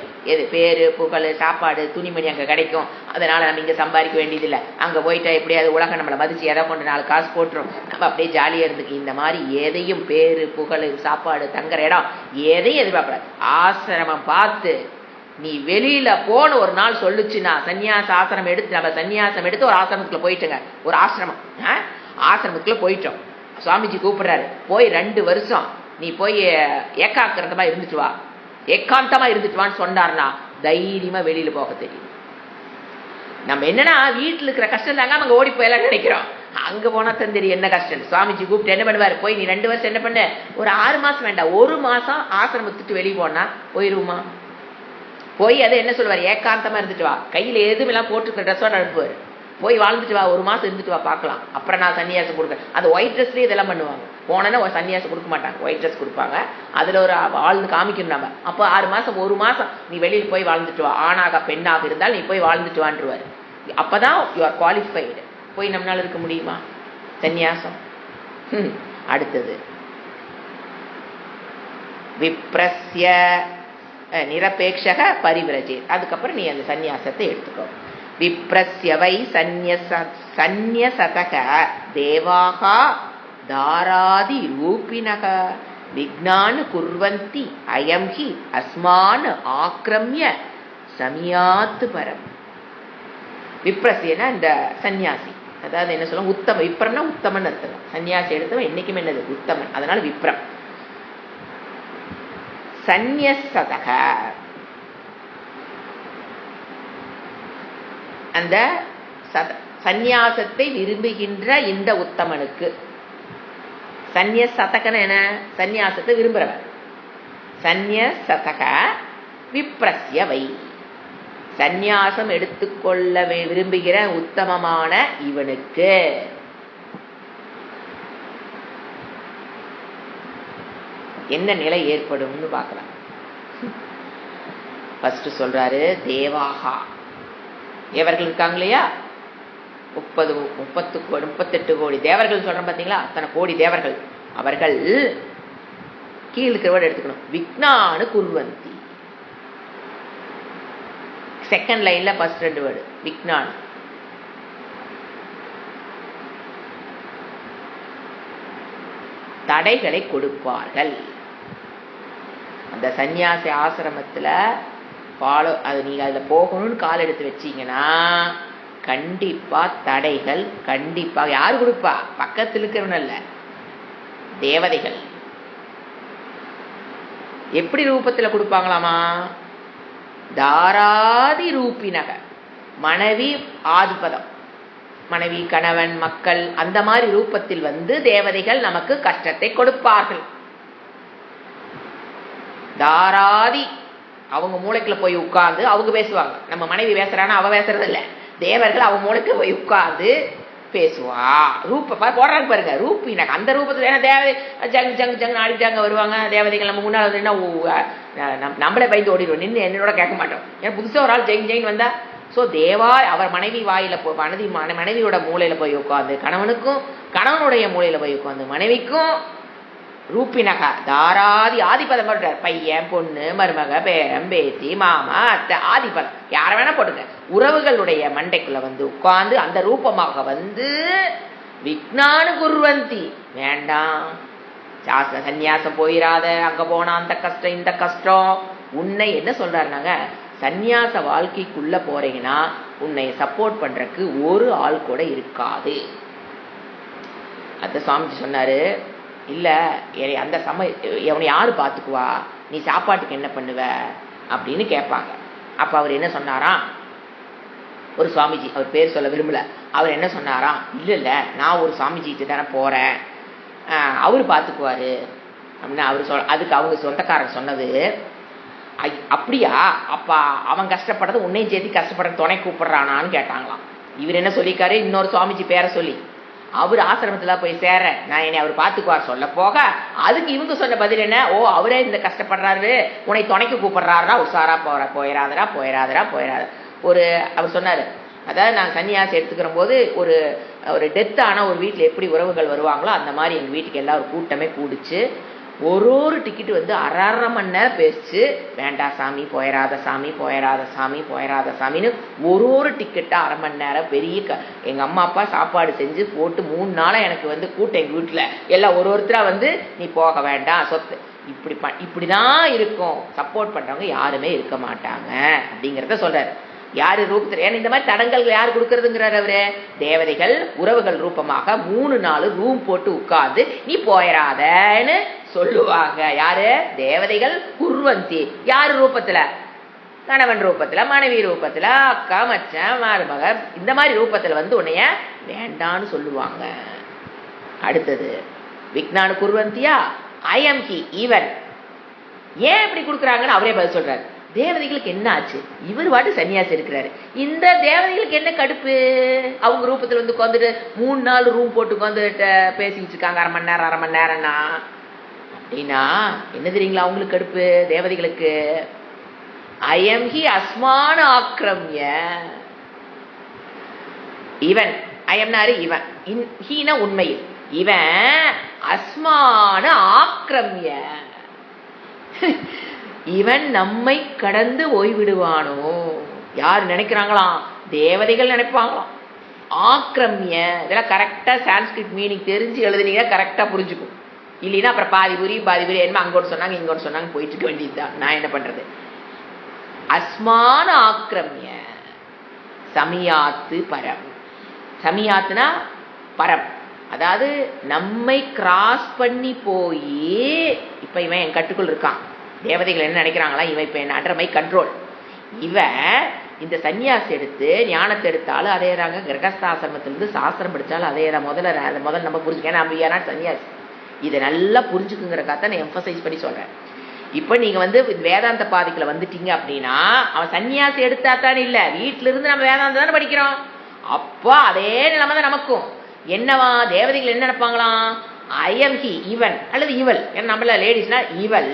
பேரு, புகழ், சாப்பாடு, துணிமணி அங்கே கிடைக்கும், அதனால நம்ம இங்கே சம்பாதிக்க வேண்டியதில்லை. அங்கே போயிட்டா எப்படியாவது உலகம் நம்மளை மதிச்சு எதை கொண்டு 4 காசு போட்டுரும், நம்ம அப்படியே ஜாலியாக இருந்துக்கு. இந்த மாதிரி எதையும் பேரு, புகழ், சாப்பாடு, தங்குற இடம் எதையும் எதிர்பார்க்கக்கூடாது. ஆசிரமம் பார்த்து நீ வெளியில போன ஒரு நாள் சொல்லுச்சுன்னா, சன்னியாச ஆசிரமம் எடுத்து நம்ம சன்னியாசம் எடுத்து ஒரு ஆசிரமத்துக்குள்ள போயிட்டோங்க. ஒரு ஆசிரமத்துக்குள்ள போயிட்டோம். சுவாமிஜி கூப்பிடுறாரு, போய் 2 வருஷம் நீ போய் ஏகாக்கிரதமா இருந்துட்டு வா, ஏகாந்தமா இருந்துட்டுவான்னு சொன்னார்னா தைரியமா வெளியில போக தெரியும். நம்ம என்னன்னா வீட்டுல இருக்கிற கஷ்டம் தாங்க அங்க ஓடி போயெல்லாம் நினைக்கிறோம். அங்க போனா தான் தெரியும் என்ன கஷ்டம். சுவாமிஜி கூப்பிட்டு என்ன பண்ணுவாரு, போய் நீ 2 வருஷம் என்ன பண்ண, ஒரு 6 மாசம் வேண்டாம், 1 மாசம் ஆசிரமத்துட்டு வெளியே போனா போயிருவோமா? போய் அதை என்ன சொல்லுவார், ஏகாந்தமா இருந்துட்டு வா, கையில எதுவும் எல்லாம் போட்டுருக்க ட்ரெஸ்ஸோட அனுப்புவார், போய் வாழ்ந்துட்டு வா, 1 மாசம் இருந்துட்டு வா பார்க்கலாம், அப்புறம் நான் சன்னியாசம் கொடுக்குறேன். அந்த ஒயிட் ட்ரெஸ்லேயே இதெல்லாம் பண்ணுவாங்க. போனேன்னா சன்னியாசம் கொடுக்க மாட்டாங்க, ஒயிட் ட்ரெஸ் கொடுப்பாங்க, அதில் ஒரு வாழ்ந்து காமிக்கணும் நம்ம. அப்போ 6 மாசம் 1 மாசம் நீ வெளியில் போய் வாழ்ந்துட்டு வா, ஆணாக பெண்ணாக இருந்தால் நீ போய் வாழ்ந்துட்டு வான்றுவார். அப்போதான் யூ ஆர் குவாலிஃபைடு. போய் நம்மளால இருக்க முடியுமா சன்னியாசம்? அடுத்தது விப்ரஸ்ய நிரபேட்சக பரிவிரஜே, அதுக்கப்புறம் நீ அந்த சன்னியாசத்தை எடுத்துக்கோ. விப்ரஸ்யவை சந்நியசதக தேவாக தாராதி ரூபினக விக்னான் குர்வந்தி அயம் ஹி அஸ்மான் ஆக்ரம்ய சமியாத்து பரம். விப்ரஸ்யனா இந்த சன்னியாசி, அதாவது என்ன சொல்லுவாங்க, உத்தம. விப்ரம்னா உத்தமன் அர்த்தம். சன்னியாசி எடுத்தவன் என்னைக்குமே என்னது, உத்தமன். அதனால விப்ரம். சந்நியசதக அந்த சந்நியாசத்தை விரும்புகின்ற இந்த உத்தமனுக்கு. சந்நியசதகன என்ன, சந்நியாசத்தை விரும்புறவன். சந்நியசதக விப்ரஸ்யவை, சந்நியாசம் எடுத்துக்கொள்ள விரும்புகிற உத்தமமான இவனுக்கு. என்ன நிலை ஏற்படும்னு பார்க்கலாம். ஃபர்ஸ்ட் சொல்றாரு, தேவாகா, தேவர்கள் இருக்காங்க இல்லையா, 38 கோடி தேவர்கள் சொல்றோம் பார்த்தீங்களா, அத்தனை கோடி தேவர்கள். அவர்கள் கீழ் இருக்கிற வேர்டு எடுத்துக்கணும். விக்னானு குர்வந்தி, செகண்ட் லைன்ல ஃபர்ஸ்ட் 2 வேர்டு விக்னான். தடைகளை கொடுப்பார்கள். அந்த சன்னியாசி ஆசிரமத்துல ஃபாலோ, அது நீங்க அதுல போகணும்னு கால் எடுத்து வச்சீங்கன்னா கண்டிப்பா தடைகள் கண்டிப்பா. யாரு கொடுப்பா? பக்கத்தில் இருக்கிறவன் அல்ல, தேவதைகள். எப்படி ரூபத்துல கொடுப்பாங்களாமா? தாராதி ரூபினக. மனைவி ஆதிபதம், மனைவி கணவன் மக்கள் அந்த மாதிரி ரூபத்தில் தேவதைகள் நமக்கு கஷ்டத்தை கொடுப்பார்கள். தாராதி அவங்க மூளைக்குள்ள போய் உட்கார்ந்து அவங்க பேசுவாங்க. நம்ம மனைவி பேசுறான்னா அவ பேசுறது இல்ல, தேவர்கள் அவங்க மூளைக்கு போய் உட்கார்ந்து பேசுவா. ரூப போடுறாங்க பாருங்க, ரூபினக. அந்த ரூபத்துல ஏன்னா தேவதை ஜங் ஜங் ஜங் ஆடிட்டாங்க வருவாங்க தேவதைகள். நம்ம முன்னாள் நம்மளே பயந்து ஓடிடுவோம், நின்று என்னோட கேட்க மாட்டோம். ஏன்னா புதுசா ஒரு ஆள் ஜெயின் ஜெயின் வந்தா. ஸோ தேவா அவர் மனைவி வாயில மனைவியோட மூளையில போய் உட்காந்து, கணவனுக்கும் கணவனுடைய மூளையில போய் உட்காந்து, மனைவிக்கும் ரூபினக தாராதி ஆதிபதம் போட்டுறார். பையன் பொண்ணு மருமக பேரம் பேத்தி மாமா அத்தை ஆதிபதம் யார வேணா போட்டுங்க. உறவுகளுடைய மண்டைக்குள்ள உட்கார்ந்து அந்த ரூபமாக விக்னானு குர்வந்தி. வேண்டாம் சாஸ்திர சந்நியாசம் போயிடாத, அங்க போனா அந்த கஷ்டம் இந்த கஷ்டம். உன்னை என்ன சொல்றாருனாங்க, சந்நியாச வாழ்க்கைக்குள்ள போறீங்கன்னா உன்னை சப்போர்ட் பண்றதுக்கு ஒரு ஆள் கூட இருக்காது. அந்த சுவாமிஜி சொன்னாரு, இல்ல அந்த அவனை யாரு பாத்துக்குவா, நீ சாப்பாட்டுக்கு என்ன பண்ணுவ அப்படின்னு கேட்பாங்க. அப்ப அவர் என்ன சொன்னாராம், ஒரு சுவாமிஜி, அவர் பேர் சொல்ல விரும்பல, அவர் என்ன சொன்னாராம், இல்ல நான் ஒரு சுவாமிஜிட்டு தானே போறேன், அவரு பாத்துக்குவாரு அப்படின்னு அவரு அதுக்கு அவங்க சொந்தக்காரர் சொன்னது, அப்படியா அப்ப அவன் கஷ்டப்படுறது உன்னையும் சேர்த்து கஷ்டப்படுற துணை கூப்பிடுறானான்னு கேட்டாங்களாம். இவர் என்ன சொல்லிக்காரு, இன்னொரு சுவாமிஜி பேரை சொல்லி அவர் ஆசிரமத்துல போய் சேர நான் என்னை அவர் பாத்துக்குவார் சொல்ல போக, அதுக்கு இவங்க சொன்ன பதில் என்ன, ஓ அவரே இந்த கஷ்டப்படுறாரு உன்னை துணைக்கு கூப்பிடுறாருனா உஷாரா போயிடாதரா போயிடாதரா போயிடாத. அவர் சொன்னாரு, அதாவது நான் சன்னியாசம் எடுத்துக்கிற போது ஒரு டெத் ஆன ஒரு வீட்டுல எப்படி உறவுகள் வருவாங்களோ அந்த மாதிரி எங்க வீட்டுக்கு எல்லாம் ஒரு கூட்டமே கூடிச்சு. ஒரு டிக்கெட் அரை மணி நேரம் பேசிச்சு, வேண்டா சாமி போயிடாத சாமி போயிடாத சாமி போயிடாத சாமின்னு ஒரு டிக்கெட்டா அரை மணி நேரம் பெரிய எங்க அம்மா அப்பா சாப்பாடு செஞ்சு போட்டு 3 நாளா எனக்கு கூட்டம் எங்க வீட்டுல எல்லாம் ஒருத்தரா நீ போக வேண்டாம் சொத்து இப்படிதான் இருக்கும். சப்போர்ட் பண்றவங்க யாருமே இருக்க மாட்டாங்க அப்படிங்கறத சொல்றாரு. யாரு ரூபத்தில், ஏன்னா இந்த மாதிரி தடங்கள் யாரு கொடுக்கறதுங்கிறாரு அவரு, தேவதைகள் உறவுகள் ரூபமாக 3 நாள் ரூம் போட்டு உட்கார்ந்து நீ போயிடாதன்னு சொல்லுவாங்க. யாரு, தேவதைகள் குர்வந்தி. யாரு ரூபத்துல, கணவன் ரூபத்துல மனைவி ரூபத்துல அக்கா மச்சான் மருமக இந்த மாதிரி ரூபத்துல உன்னைய வேண்டான்னு சொல்லுவாங்க. அடுத்தது விக்னானு குர்வந்தியா ஐஎம் ஹி ஈவன். ஏன் இப்படி கொடுக்குறாங்கன்னு அவரே பதில் சொல்றாரு. தேவதைகளுக்கு என்ன ஆச்சு, இவர் வாட்டு சன்னியாசி இருக்கிறாரு, இந்த தேவதைகளுக்கு என்ன கடுப்பு, அவங்க ரூபத்துல உட்காந்துட்டு 3 நாள் ரூம் போட்டு உட்காந்துட்டு பேசிக்கிட்டு இருக்காங்க அரை மணி நேரம்னா அப்படின்னா என்ன தெரியுங்களா அவங்களுக்கு கடுப்பு தேவதைகளுக்கு, ஐஎம் ஹி அஸ்மான ஆக்கிரமிய. இவன் ஐஎம்னாரு இவன், ஹீனா உண்மையில், இவன் அஸ்மான ஆக்கிரமிய, இவன் நம்மை கடந்து ஓய்விடுவானோ. யார் நினைக்கிறாங்களாம், தேவதைகள் நினைப்பாங்களாம். ஆக்கிரமிய, இதெல்லாம் கரெக்டா சான்ஸ்கிரிட் மீனிங் தெரிஞ்சு எழுதுனீங்கன்னா கரெக்டா புரிஞ்சுக்கும். இல்லைன்னா அப்புறம் பாதி புரி என்ன அங்கோட்டு சொன்னாங்க இங்கோட்டு சொன்னாங்க போயிட்டு இருக்க வேண்டியதுதான். நான் என்ன பண்றது. அஸ்மான ஆக்கிரமிய சமியாத்து பரம். சமியாத்துனா பரம், அதாவது நம்மை கிராஸ் பண்ணி போய் இப்ப இவன் என் கட்டுக்குள் இருக்கான். தேவதைகள் என்ன நினைக்கிறாங்களா, இவன் இப்ப என்ன அண்டர் மை கண்ட்ரோல். இவன் இந்த சன்னியாசி எடுத்து ஞானத்தை எடுத்தாலும் அதே தாங்க, கிரகஸ்தாசிரமத்திலிருந்து சாஸ்திரம் படிச்சாலும் அதே தான். முதல்ல நம்ம புரிஞ்சுக்க, நம்ம யாரா சன்னியாசி, இதை நல்லா புரிஞ்சுக்குங்கிறக்காக நான் எம்பசைஸ் பண்ணி சொல்றேன். இப்ப நீங்க வேதாந்த பாதைக்குள்ள வந்துட்டீங்க அப்படின்னா, அவன் சன்னியாசி எடுத்தாத்தான் இல்ல, வீட்டுல இருந்து நம்ம வேதாந்தம் தானே படிக்கிறோம். அப்போ அதே நிலைமை தான் நமக்கும். என்னவா, தேவதைகள் என்ன நினைப்பாங்களாம், ஐஎம் ஹி இவன் அல்லது இவள், ஏன்னா நம்மள லேடிஸ்னா இவள்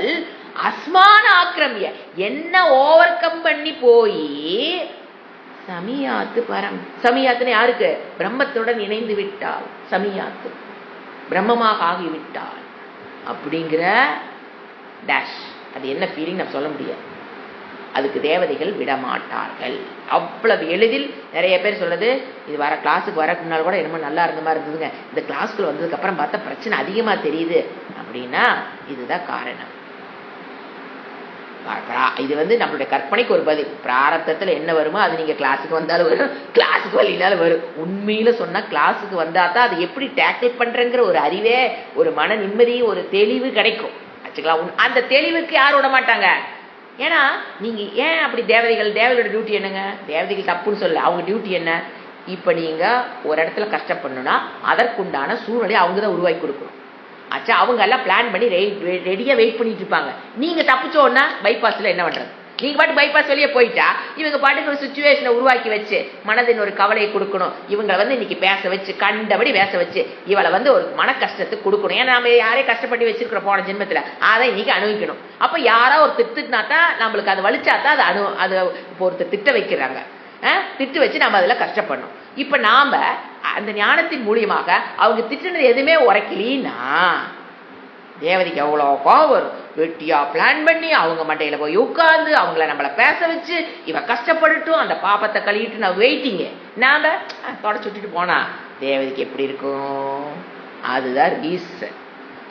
அஸ்மான ஆக்கிரமிய, என்ன ஓவர் கம் பண்ணி போய் சமியாத்து பரம். சமியாத்துன்னு யாருக்கு, பிரம்மத்துடன் இணைந்து விட்டால் சமியாத்து, பிரம்மமாக ஆகிவிட்டால் அப்படிங்கிற டேஷ். அது என்ன ஃபீலிங் நம்ம சொல்ல முடியாது. அதுக்கு தேவதைகள் விடமாட்டார்கள். அவ்வளவு எளிதில் நிறைய பேர் சொல்றது, இது வர கிளாஸுக்கு வரக்கு முன்னால் கூட என்னமோ நல்லா இருந்த மாதிரி இருந்ததுங்க, இந்த கிளாஸுக்குள்ள வந்ததுக்கு அப்புறம் பார்த்தா பிரச்சனை அதிகமா தெரியுது அப்படின்னா இதுதான் காரணம். இது நம்மளுடைய கற்பனைக்கு ஒரு பதில். பிராரத்தத்துல என்ன வருமோ அது நீங்க கிளாஸுக்கு வந்தாலும் வரும், கிளாஸுக்கு வரலினாலும் வரும். உண்மையில சொன்னா கிளாஸுக்கு வந்தா தான் அது எப்படி டேக்கிள் பண்றேங்கிற ஒரு அறிவே, ஒரு மன நிம்மதி, ஒரு தெளிவு கிடைக்கும். வச்சுக்கலாம். அந்த தெளிவுக்கு யாரும் விட மாட்டாங்க, ஏன்னா நீங்க ஏன் அப்படி தேவதைகளோட டியூட்டி என்னங்க? தேவதைகள் தப்புன்னு சொல்ல, அவங்க டியூட்டி என்ன? இப்ப நீங்க ஒரு இடத்துல கஷ்டப்படணும்னா அதற்குண்டான சூழ்நிலை அவங்க தான் உருவாக்கி கொடுக்கணும். ஆச்சா, அவங்க எல்லாம் பிளான் பண்ணி ரெடியா வெயிட் பண்ணிட்டு இருப்பாங்க. நீங்க தப்பிச்சோன்னா பைபாஸ்ல என்ன பண்றது? நீங்க பாட்டு பைபாஸ் வெளியே போயிட்டா இவங்க பாட்டுக்கு ஒரு சுச்சுவேஷனை உருவாக்கி வச்சு மனதின் ஒரு கவலையை கொடுக்கணும். இவங்களை இன்னைக்கு பேச வச்சு கண்டபடி பேச வச்சு இவளை ஒரு மன கஷ்டத்துக்கு கொடுக்கணும். ஏன்னா நம்ம யாரையும் கஷ்டப்பட்டு வச்சிருக்கிற போன ஜென்மத்துல அதை இன்னைக்கு அனுபவிக்கணும். அப்ப யாரோ ஒரு திட்டுனா தான் நம்மளுக்கு அது வலிச்சாதான் அது இப்போ ஒருத்தர் திட்ட வைக்கிறாங்க, திட்டு வச்சு நம்ம அதுல கஷ்டப்படணும். இப்ப நாம அந்த ஞானத்தின் மூலியமாக அவங்க திட்டுனது எதுவுமே உரைக்கலீன்னா தேவதைக்கு எவ்வளோ கோவம் வரும். வெட்டியா பிளான் பண்ணி அவங்க மண்டையில போய் உட்கார்ந்து அவங்கள நம்மளை பேச வச்சு இவ கஷ்டப்பட்டுட்டும் அந்த பாப்பத்தை கழுவிட்டு நான் வெயிட்டிங்க நாம தொடச்சு விட்டுட்டு போனா தேவதைக்கு எப்படி இருக்கும்? அதுதான் ரீசன்.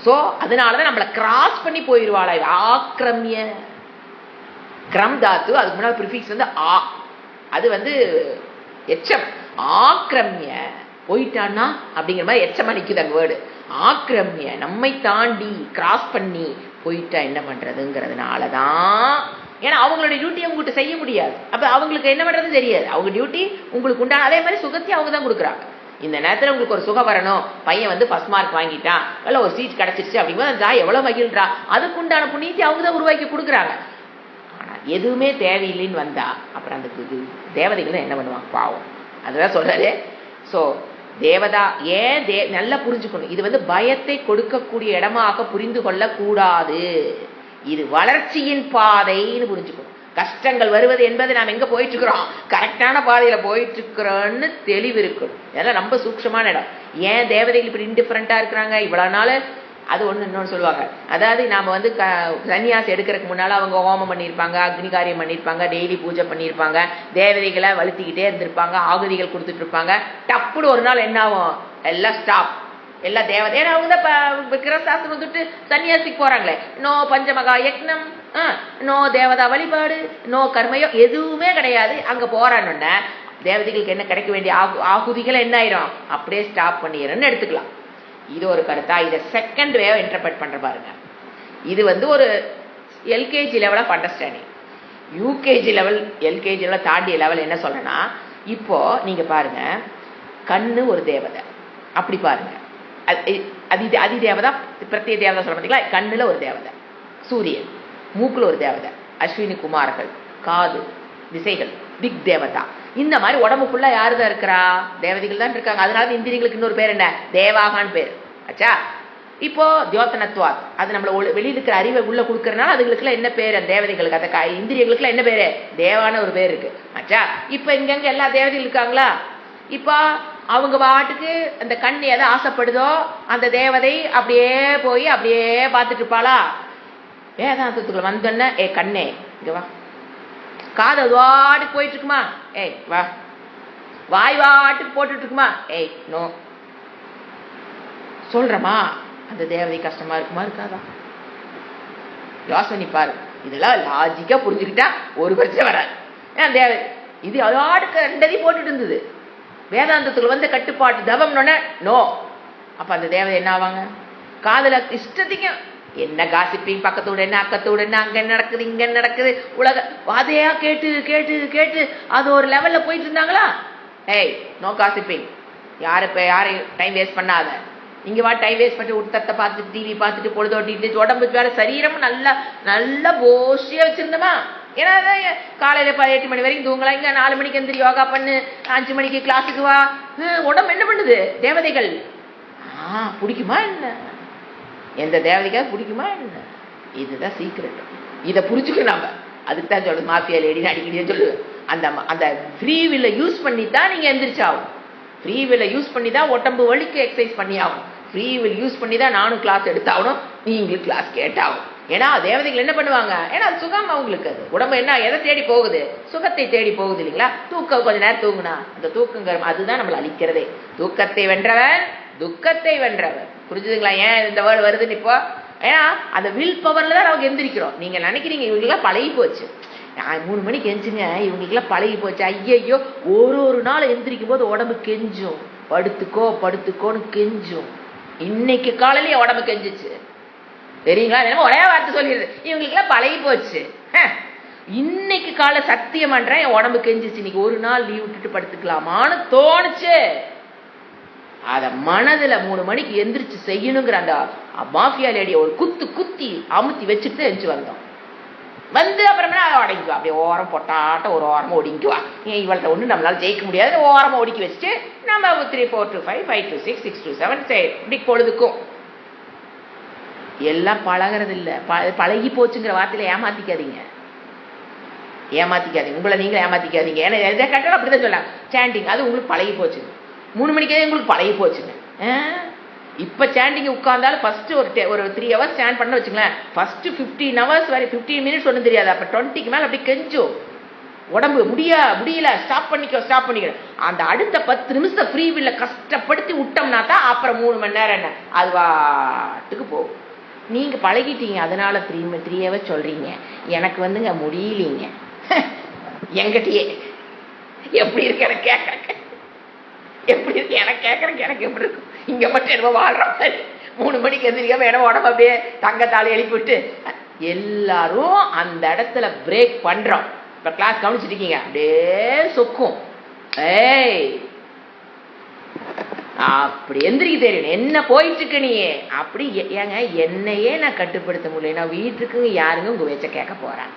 சோ அதனாலதான் நம்மளை கிராஸ் பண்ணி போயிருவாளா. ஆக்கிரமிய கிரம் தாத்து, அதுக்கு முன்னாடி ப்ரிஃபிக்ஸ் ஆ, அது எச்சம். ஆக்கிரமிய போயிட்டான்னா அப்படிங்கிற மாதிரி எச்சமா நிக்குது அந்த வேர்டு. ஆக்கிரமிய நம்மை தாண்டி கிராஸ் பண்ணி போயிட்டா என்ன பண்றதுங்கிறதுனாலதான். ஏன்னா அவங்களுடைய டியூட்டி அவங்ககிட்ட செய்ய முடியாது. அப்ப அவங்களுக்கு என்ன பண்றதுன்னு தெரியாது. அவங்க டியூட்டி உங்களுக்கு உண்டான அதே மாதிரி சுகத்தையும் அவங்க தான் கொடுக்குறாங்க. இந்த நேரத்துல உங்களுக்கு ஒரு சுகம் வரணும், பையன் ஃபர்ஸ்ட் மார்க் வாங்கிட்டான், இல்ல ஒரு சீட் கிடைச்சிருச்சு அப்படிங்கும்போது அந்த தாய் எவ்வளவு மகிழ்றா, அதுக்குண்டான புண்ணியத்தை அவங்க தான் உருவாக்கி கொடுக்குறாங்க. ஆனா எதுவுமே தேவையில்லைன்னு வந்தா அப்புறம் அந்த தேவதைகள் தான் என்ன பண்ணுவாங்க பாவம். அதுதான் சொல்றாரு. சோ தேவதா ஏன் நல்லா புரிஞ்சுக்கணும். இது பயத்தை கொடுக்கக்கூடிய இடமாக புரிந்து கொள்ள கூடாது. இது வளர்ச்சியின் பாதைன்னு புரிஞ்சுக்கணும். கஷ்டங்கள் வருவது என்பது நாம் எங்க போயிட்டு இருக்கிறோம், கரெக்டான பாதையில போயிட்டு இருக்கிறோம்னு தெளிவு இருக்கணும். இதெல்லாம் ரொம்ப சூக்ஷமான இடம். ஏன் தேவதைகள் இப்படி இன்டிஃபரண்டா இருக்கிறாங்க இவ்வளவு நாள்? அது இன்னொன்னு சொல்லுவாங்க. அதாவது நாம சன்னியாசம் எடுக்கிறதுக்கு முன்னால அவங்க ஹோமம் பண்ணியிருப்பாங்க, அக்னி காரியம் பண்ணியிருப்பாங்க, டெய்லி பூஜை பண்ணியிருப்பாங்க, தேவதைகளை வளர்த்திக்கிட்டே இருந்திருப்பாங்க, ஆகுதிகள் கொடுத்துட்டு இருப்பாங்க. டப்புன்னு ஒரு நாள் என்ன ஆகும், எல்லாம் ஸ்டாப், எல்லா தேவதை. ஏன்னா அவங்க தான் கிரசாஸ்திரம் வந்துட்டு சன்னியாசிக்கு போறாங்களே. நோ பஞ்சமகா யக்னம், நோ தேவதா வழிபாடு, நோ கர்மயோ, எதுவுமே கிடையாது. அங்க போறான்னு தேவதைகளுக்கு என்ன கிடைக்க வேண்டிய ஆகுதிகள் என்ன ஆயிரும், அப்படியே ஸ்டாப் பண்ணிடுறேன்னு எடுத்துக்கலாம். இது ஒரு கருத்தா. இதை செகண்ட் வேவ் இன்டர்பிரட் பண்ற பாருங்க. இது ஒரு LKG level of understanding. UKG level, LKG level தாண்டிய லெவல் என்ன சொல்றேன்னா, இப்போ நீங்க பாருங்க, கண்ணு ஒரு தேவதை அப்படி பாருங்க. அதி தேவதா பிரத்யே தேவதா சொல்ல பார்த்தீங்களா? கண்ணுல ஒரு தேவதை சூரியன், மூக்குல ஒரு தேவதை அஸ்வினி குமார்கள், காது திசைகள் திக் தேவதா. இந்த மாதிரி உடம்பு ஃபுல்லா யாருதான் இருக்கிறா? தேவதைகள் தான் இருக்காங்க. அதனால இந்திரியங்களுக்கு இன்னொரு பேர் என்ன, தேவாகான்னு பேர். ஆச்சா, இப்போ தியோத்தனத்வாத், அது நம்மள வெளியில இருக்கிற அறிவை உள்ள கொடுக்கறதுனால அதுகளுக்குலாம் என்ன பேரு, அந்த தேவதைகளுக்கு அந்த இந்திரியங்களுக்குலாம் என்ன பேரு, தேவான ஒரு பேர் இருக்கு. ஆச்சா, இப்ப இங்கங்க எல்லா தேவதைகள் இருக்காங்களா? இப்ப அவங்க பாட்டுக்கு அந்த கண் எதை ஆசைப்படுதோ அந்த தேவதை அப்படியே போய் அப்படியே பார்த்துட்டு இருப்பாளா? வேதாந்தத்துக்குள்ள வந்தோன்னா, ஏ கண்ணே இங்க வா, காது அது வாட்டுக்கு போயிட்டு இருக்குமா, ஏய் வா, வாய் வாட்டுக்கு போட்டுட்டு இருக்குமா, ஏய் நோ சொல்றமா, அந்த தேவதை கஷ்டமா இருக்குமா இருக்காதா? யோசனை பாரு. இதெல்லாம் லாஜிக்கா புரிஞ்சுக்கிட்டா ஒரு பிரச்சனை வராது. ஏன் தேவதை இது அதாடுக்க ரெண்டதையும் போட்டுட்டு இருந்தது. வேதாந்தத்துக்குள்ள கட்டுப்பாட்டு தவம்னு நோ. அப்ப அந்த தேவதை என்ன ஆவாங்க? காதல இஷ்டத்துக்கும் என்ன காசிப்பிங், பக்கத்தோட என்ன அக்கத்தோட என்ன, அங்க என்ன நடக்குது இங்க என்ன நடக்குது, உலக வாதையா கேட்டு கேட்டு கேட்டு அது ஒரு லெவல்ல போயிட்டு இருந்தாங்களா? ஏய் நோ காசிப்பிங், யாரையும் டைம் வேஸ்ட் பண்ணாத. இங்க வா, டைம் வேஸ்ட் பண்ணி உத்தத்தை பார்த்துட்டு டிவி பார்த்துட்டு பொழுதோட்டிட்டு உடம்பு வேற சரீரமும் நல்லா நல்லா போஷியா வச்சிருந்தோமா? ஏன்னா காலையில 8 மணி வரைக்கும் தூங்கலாம், இங்க 4 மணிக்கு எந்திரி யோகா பண்ணு, 5 மணிக்கு கிளாஸுக்கு வா. உடம்பு என்ன பண்ணுது? தேவதைகள் பிடிக்குமா என்ன? எந்த தேவதைக்காக பிடிக்குமா என்ன? இதுதான் சீக்கிரட். இதை புரிஞ்சுக்கணும் நாம. அதுக்கு தான் சொல்லுது மாஃபியா லேடின்னு அடிக்கடி சொல்லுது. அந்த ஃப்ரீ வில்ல யூஸ் பண்ணி தான் நீங்க எந்திரிச்சாகும். ஃப்ரீ வில்ல யூஸ் பண்ணி தான் உடம்பு வலிக்கு எக்ஸசைஸ் பண்ணி ஆகும். ஃப்ரீ வில் யூஸ் பண்ணி தான் நானும் கிளாஸ் எடுத்தாகணும், நீங்களும் கிளாஸ் கேட்டாகும். ஏன்னா தேவதைகள் என்ன பண்ணுவாங்க, ஏன்னா அது சுகம் அவங்களுக்கு. அது உடம்பு என்ன எதை தேடி போகுது, சுகத்தை தேடி போகுது இல்லைங்களா? தூக்கம் கொஞ்ச நேரம் தூங்குனா அந்த தூக்கங்கிற அதுதான் நம்மளை அழிக்கிறதே. தூக்கத்தை வென்றவன் துக்கத்தை வென்றவன். புரிஞ்சுதுங்களா? ஏன் இந்த வேர்டு வருதுன்னு இப்போ? ஏன்னா அந்த வில் பவர்ல தான் அவங்க எந்திரிக்கிறோம். நீங்க நினைக்கிறீங்க இவங்களுக்கெல்லாம் பழகி போச்சு, 3 மணிக்கு எந்திரிங்க, இவங்களுக்கெல்லாம் பழகி போச்சு. ஐயையோ, ஒரு நாள் எந்திரிக்கும் போது உடம்பு கெஞ்சும், படுத்துக்கோ படுத்துக்கோன்னு கெஞ்சும். இன்னைக்கு காலையில உடம்பு கெஞ்சிச்சு தெரியுங்களா? ஒரே வார்த்தை சொல்லிடுது, இவங்களுக்கெல்லாம் பழகி போச்சு. இன்னைக்கு காலை சத்தியம் பண்றேன், என் உடம்பு கெஞ்சிச்சு, இன்னைக்கு ஒரு நாள் லீவ் விட்டுட்டு படுத்துக்கலாமான்னு தோணுச்சு. அத மனதுல 3 மணிக்கு எந்திரிச்சு செய்யணுங்கிற அந்த மாஃபியா லேடிய ஒரு குத்தி அமுத்தி வச்சுட்டு எந்திரிச்சு வந்தோம். வந்து அப்புறமே அதை உடைக்குவா, அப்படியே ஓரம் பொட்டாட்ட ஒரு ஓரமா ஒடிங்குவா. ஏன் இவள்கிட்ட ஒண்ணு நம்மளால ஜெயிக்க முடியாது, ஓரமா ஒடுக்கி வச்சுட்டு நம்ம 3 4 2 5 5 2 6 6 2 7 இப்படி பொழுதுக்கும் எல்லாம் பழகிறது இல்ல. பழகி போச்சுங்கிற வார்த்தையில ஏமாத்திக்காதீங்க. உங்களை நீங்களே ஏமாத்திக்காதீங்க. ஏன்னா எதை கட்டாலும் அப்படிதான் சொல்லலாம். சாண்டிங் அது உங்களுக்கு பழகி போச்சுங்க. 3 மணிக்கே உங்களுக்கு பழகி போச்சுங்க. இப்ப சாண்டிங் உட்கார்ந்தாலும் ஃபர்ஸ்ட் ஒரு 3 ஹவர்ஸ் ஸ்டாண்ட் பண்ண வச்சுங்களேன், ஃபர்ஸ்ட் 15 ஹவர்ஸ் வரை 15 மினிட்ஸ் ஒன்றும் தெரியாது. அப்ப 20க்கு மேல அப்படி கெஞ்சும் உடம்பு. முடியல, ஸ்டாப் பண்ணிக்க. அந்த அடுத்த 10 நிமிஷத்தை ஃப்ரீ வில்ல கஷ்டப்படுத்தி விட்டோம்னா தான் அப்புறம் 3 மணி நேரம் என்ன அது வாட்டுக்கு போகும். நீங்க பழகிட்டீங்க, அதனால 3 ஹவர்ஸ் சொல்றீங்க. எனக்கு வந்துங்க முடியலீங்க. எங்கிட்டயே எப்படி இருக்கு எனக்கு கேட்கறேன், எப்படி இருக்கு எனக்கு கேட்கறேன். எனக்கு எப்படி இருக்கும் இங்க மட்டும் என்ன வாழ்ற மாதிரி 3 மணிக்கு எந்திரிக்காம என்ன உடம்பு அப்படியே தங்கத்தால எழுப்பி விட்டு எல்லாரும் அந்த இடத்துல பிரேக் பண்றோம். இப்ப கிளாஸ் கவனிச்சுட்டு இருக்கீங்க, அப்படியே சொக்கும். அப்படி எந்திரிக்க தெரியும் என்ன போயிட்டு இருக்கு நீ அப்படி. ஏங்க என்னையே நான் கட்டுப்படுத்த முடியல, நான் வீட்டுக்கு யாருங்க உங்க பேச்ச கேட்க போறேன்?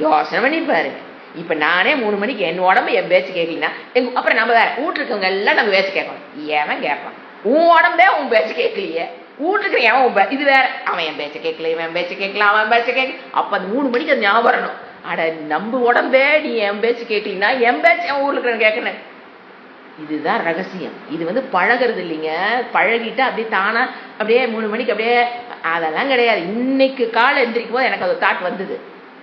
யோசனை பண்ணி பாருங்க. இப்ப நானே 3 மணிக்கு என் உடம்பு என் பேச்சு கேட்கலீங்கன்னா அப்புறம் நம்ம வேற வீட்டுல இருக்கவங்க எல்லாம் நம்ம பேச்சு கேட்கணும். ஏன் கேட்பான்? உன் உடம்பே உன் பேச்சு கேட்கலையே, வீட்டுக்கு எவன் இது வேற, அவன் என் பேச்ச கேட்கல, இவன் பேச்ச கேட்கல, அவன் பேச்ச கேட்க. அப்ப அந்த 3 மணிக்கு அது ஞாபகம் வரணும். அட நம்ம உடம்பே நீ என் பேச்சு கேட்கலீங்கன்னா என் பேச்சு என் ஊர்ல இருக்கிற கேட்கணும். இதுதான் ரகசியம். இது பழகிறது இல்லைங்க. பழகிட்டு அப்படியே தானா அப்படியே 3 மணிக்கு அப்படியே அதெல்லாம் கிடையாது. இன்னைக்கு காலை எந்திரிக்கும் போது எனக்கு அது தாட் வந்தது.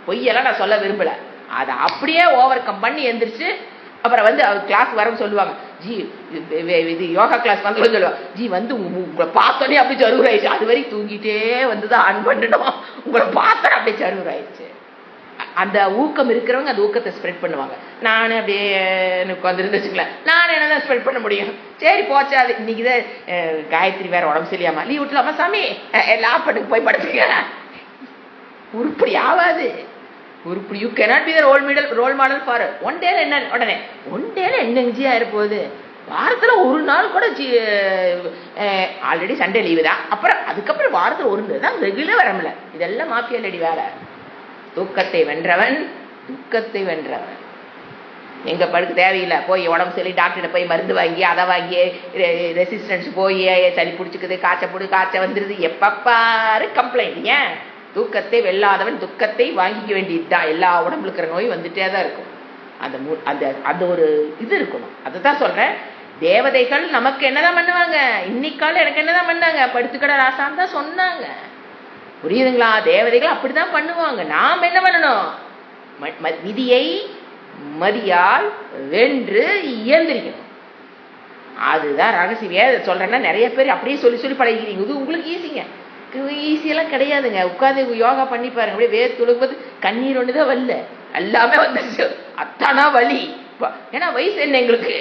பொய்யெல்லாம் நான் சொல்ல விரும்பல. அதை அப்படியே ஓவர் கம் பண்ணி எந்திரிச்சு அப்புறம் அவர் கிளாஸ் வரன்னு சொல்லுவாங்க. ஜி இது யோகா கிளாஸ் வந்து சொல்லுவாங்க. ஜி உங்களை பார்த்தோன்னே அப்படி சருவர் ஆயிடுச்சு. அது வரைக்கும் தூங்கிட்டே வந்துதான் ஆன் பண்ணணும். உங்களை பார்த்தோன்னே அப்படியே சருவர் ஆயிடுச்சு. அந்த ஊக்கம் இருக்கிறவங்க அந்த ஊக்கத்தை ஸ்ப்ரெட் பண்ணுவாங்க. நானே அப்படியே உட்காந்துருந்து வச்சுக்கல, நானே என்னதான் ஸ்ப்ரெட் பண்ண முடியும்? சரி போச்சா, அது இன்னைக்குதான் காயத்ரி வேற உடம்பு சரியாமா, லீவ் விட்டுலாமா சாமி, லாப்பட்டுக்கு போய் படுத்துங்க. உருப்படி ஆகாது. உருப்படி. You cannot be the role model for one டேல. என்ன உடனே ஒன் டேல என்ன எஞ்சி ஆயிருப்போகுது? வாரத்துல ஒரு நாள் கூட ஆல்ரெடி சண்டே லீவு தான். அப்புறம் அதுக்கப்புறம் வாரத்துல ஒரு நாள் தான் ரெகுலர் வரமில்ல. இதெல்லாம் மாஃபியா லேடி வேலை. தூக்கத்தை வென்றவன் துக்கத்தை வென்றவன். எங்க படுக்க தேவையில்லை. போய் உடம்பு சொல்லி டாக்டர்கிட்ட போய் மருந்து வாங்கி அதை வாங்கி ரெசிஸ்டன்ஸ் போய் சளி பிடிச்சிக்குது, காய்ச்ச வந்துருது, எப்பப்பாரு கம்ப்ளைண்ட். ஏன்? தூக்கத்தை வெல்லாதவன் துக்கத்தை வாங்கிக்க வேண்டியதுதான். எல்லா உடம்புல இருக்கிற நோய் வந்துட்டே தான் இருக்கும். அந்த ஒரு இது இருக்கணும். அதுதான் சொல்றேன். தேவதைகள் நமக்கு என்னதான் பண்ணுவாங்க? இன்னைக்கால எனக்கு என்னதான் பண்ணாங்க? படுத்துக்கட ராசான்னு தான் சொன்னாங்க. புரியுதுங்களா? தேவதைகள் அப்படிதான் பண்ணுவாங்க. நாம் என்ன பண்ணணும்? விதியை மதியால் வென்று இயந்திரிக்கணும். அதுதான் ரகசியம். சொல்றேன்னா நிறைய பேர் அப்படியே சொல்லி பழகிறீங்க. இது உங்களுக்கு ஈஸிங்க. ஈஸியெல்லாம் கிடையாதுங்க. உட்காந்து யோகா பண்ணி பாருங்க. அப்படியே வேர் துளுக்கும்போது கண்ணீர் ஒண்ணுதான் வரல, எல்லாமே வந்துருச்சு. அத்தானா வலி. ஏன்னா வயசு என்ன எங்களுக்கு?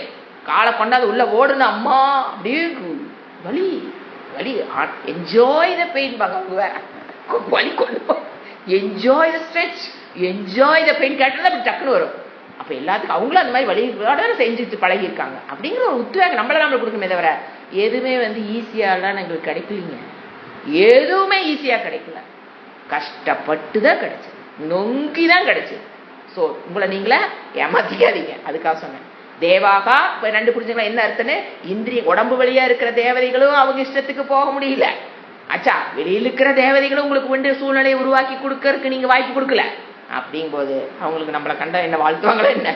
காலை கொண்டாந்து உள்ள ஓடுன அம்மா அப்படியே வலி வலி. என்ஜாய் த பெயின் பாங்க. அவங்க வேற வலி கொண்டு enjoy the stretch, enjoy the pain கேட்டது அப்படி டக்குன்னு வரும். அப்ப எல்லாத்துக்கும் அவங்களும் அந்த மாதிரி வழிபாடு செஞ்சுட்டு பழகிருக்காங்க. அப்படிங்கிற ஒரு உத்வேகம் நம்மள கொடுக்குமே தவிர எதுவுமே ஈஸியாலாம் எங்களுக்கு கிடைக்கலீங்க. எதுவுமே ஈஸியா கிடைக்கல, கஷ்டப்பட்டுதான் கிடைச்சது, நொங்கிதான் கிடைச்சது. சோ உங்களை நீங்களே ஏமாத்திக்காதீங்க. அதுக்காக சொன்னேன். தேவாகா இப்ப 2 புரிஞ்சுங்களா என்ன அர்த்தம்னு? இந்திரிய உடம்பு வழியா இருக்கிற தேவதைகளும் அவங்க இஷ்டத்துக்கு போக முடியல. அச்சா வெளியில் இருக்கிற தேவதைகளும் உங்களுக்கு வேண்டிய சூழ்நிலையை உருவாக்கி கொடுக்கறதுக்கு நீங்க வாய்ப்பு கொடுக்கல. அப்படிங்கும் போது அவங்களுக்கு நம்மளை கண்டா என்ன வாழ்த்துவாங்களோ என்ன?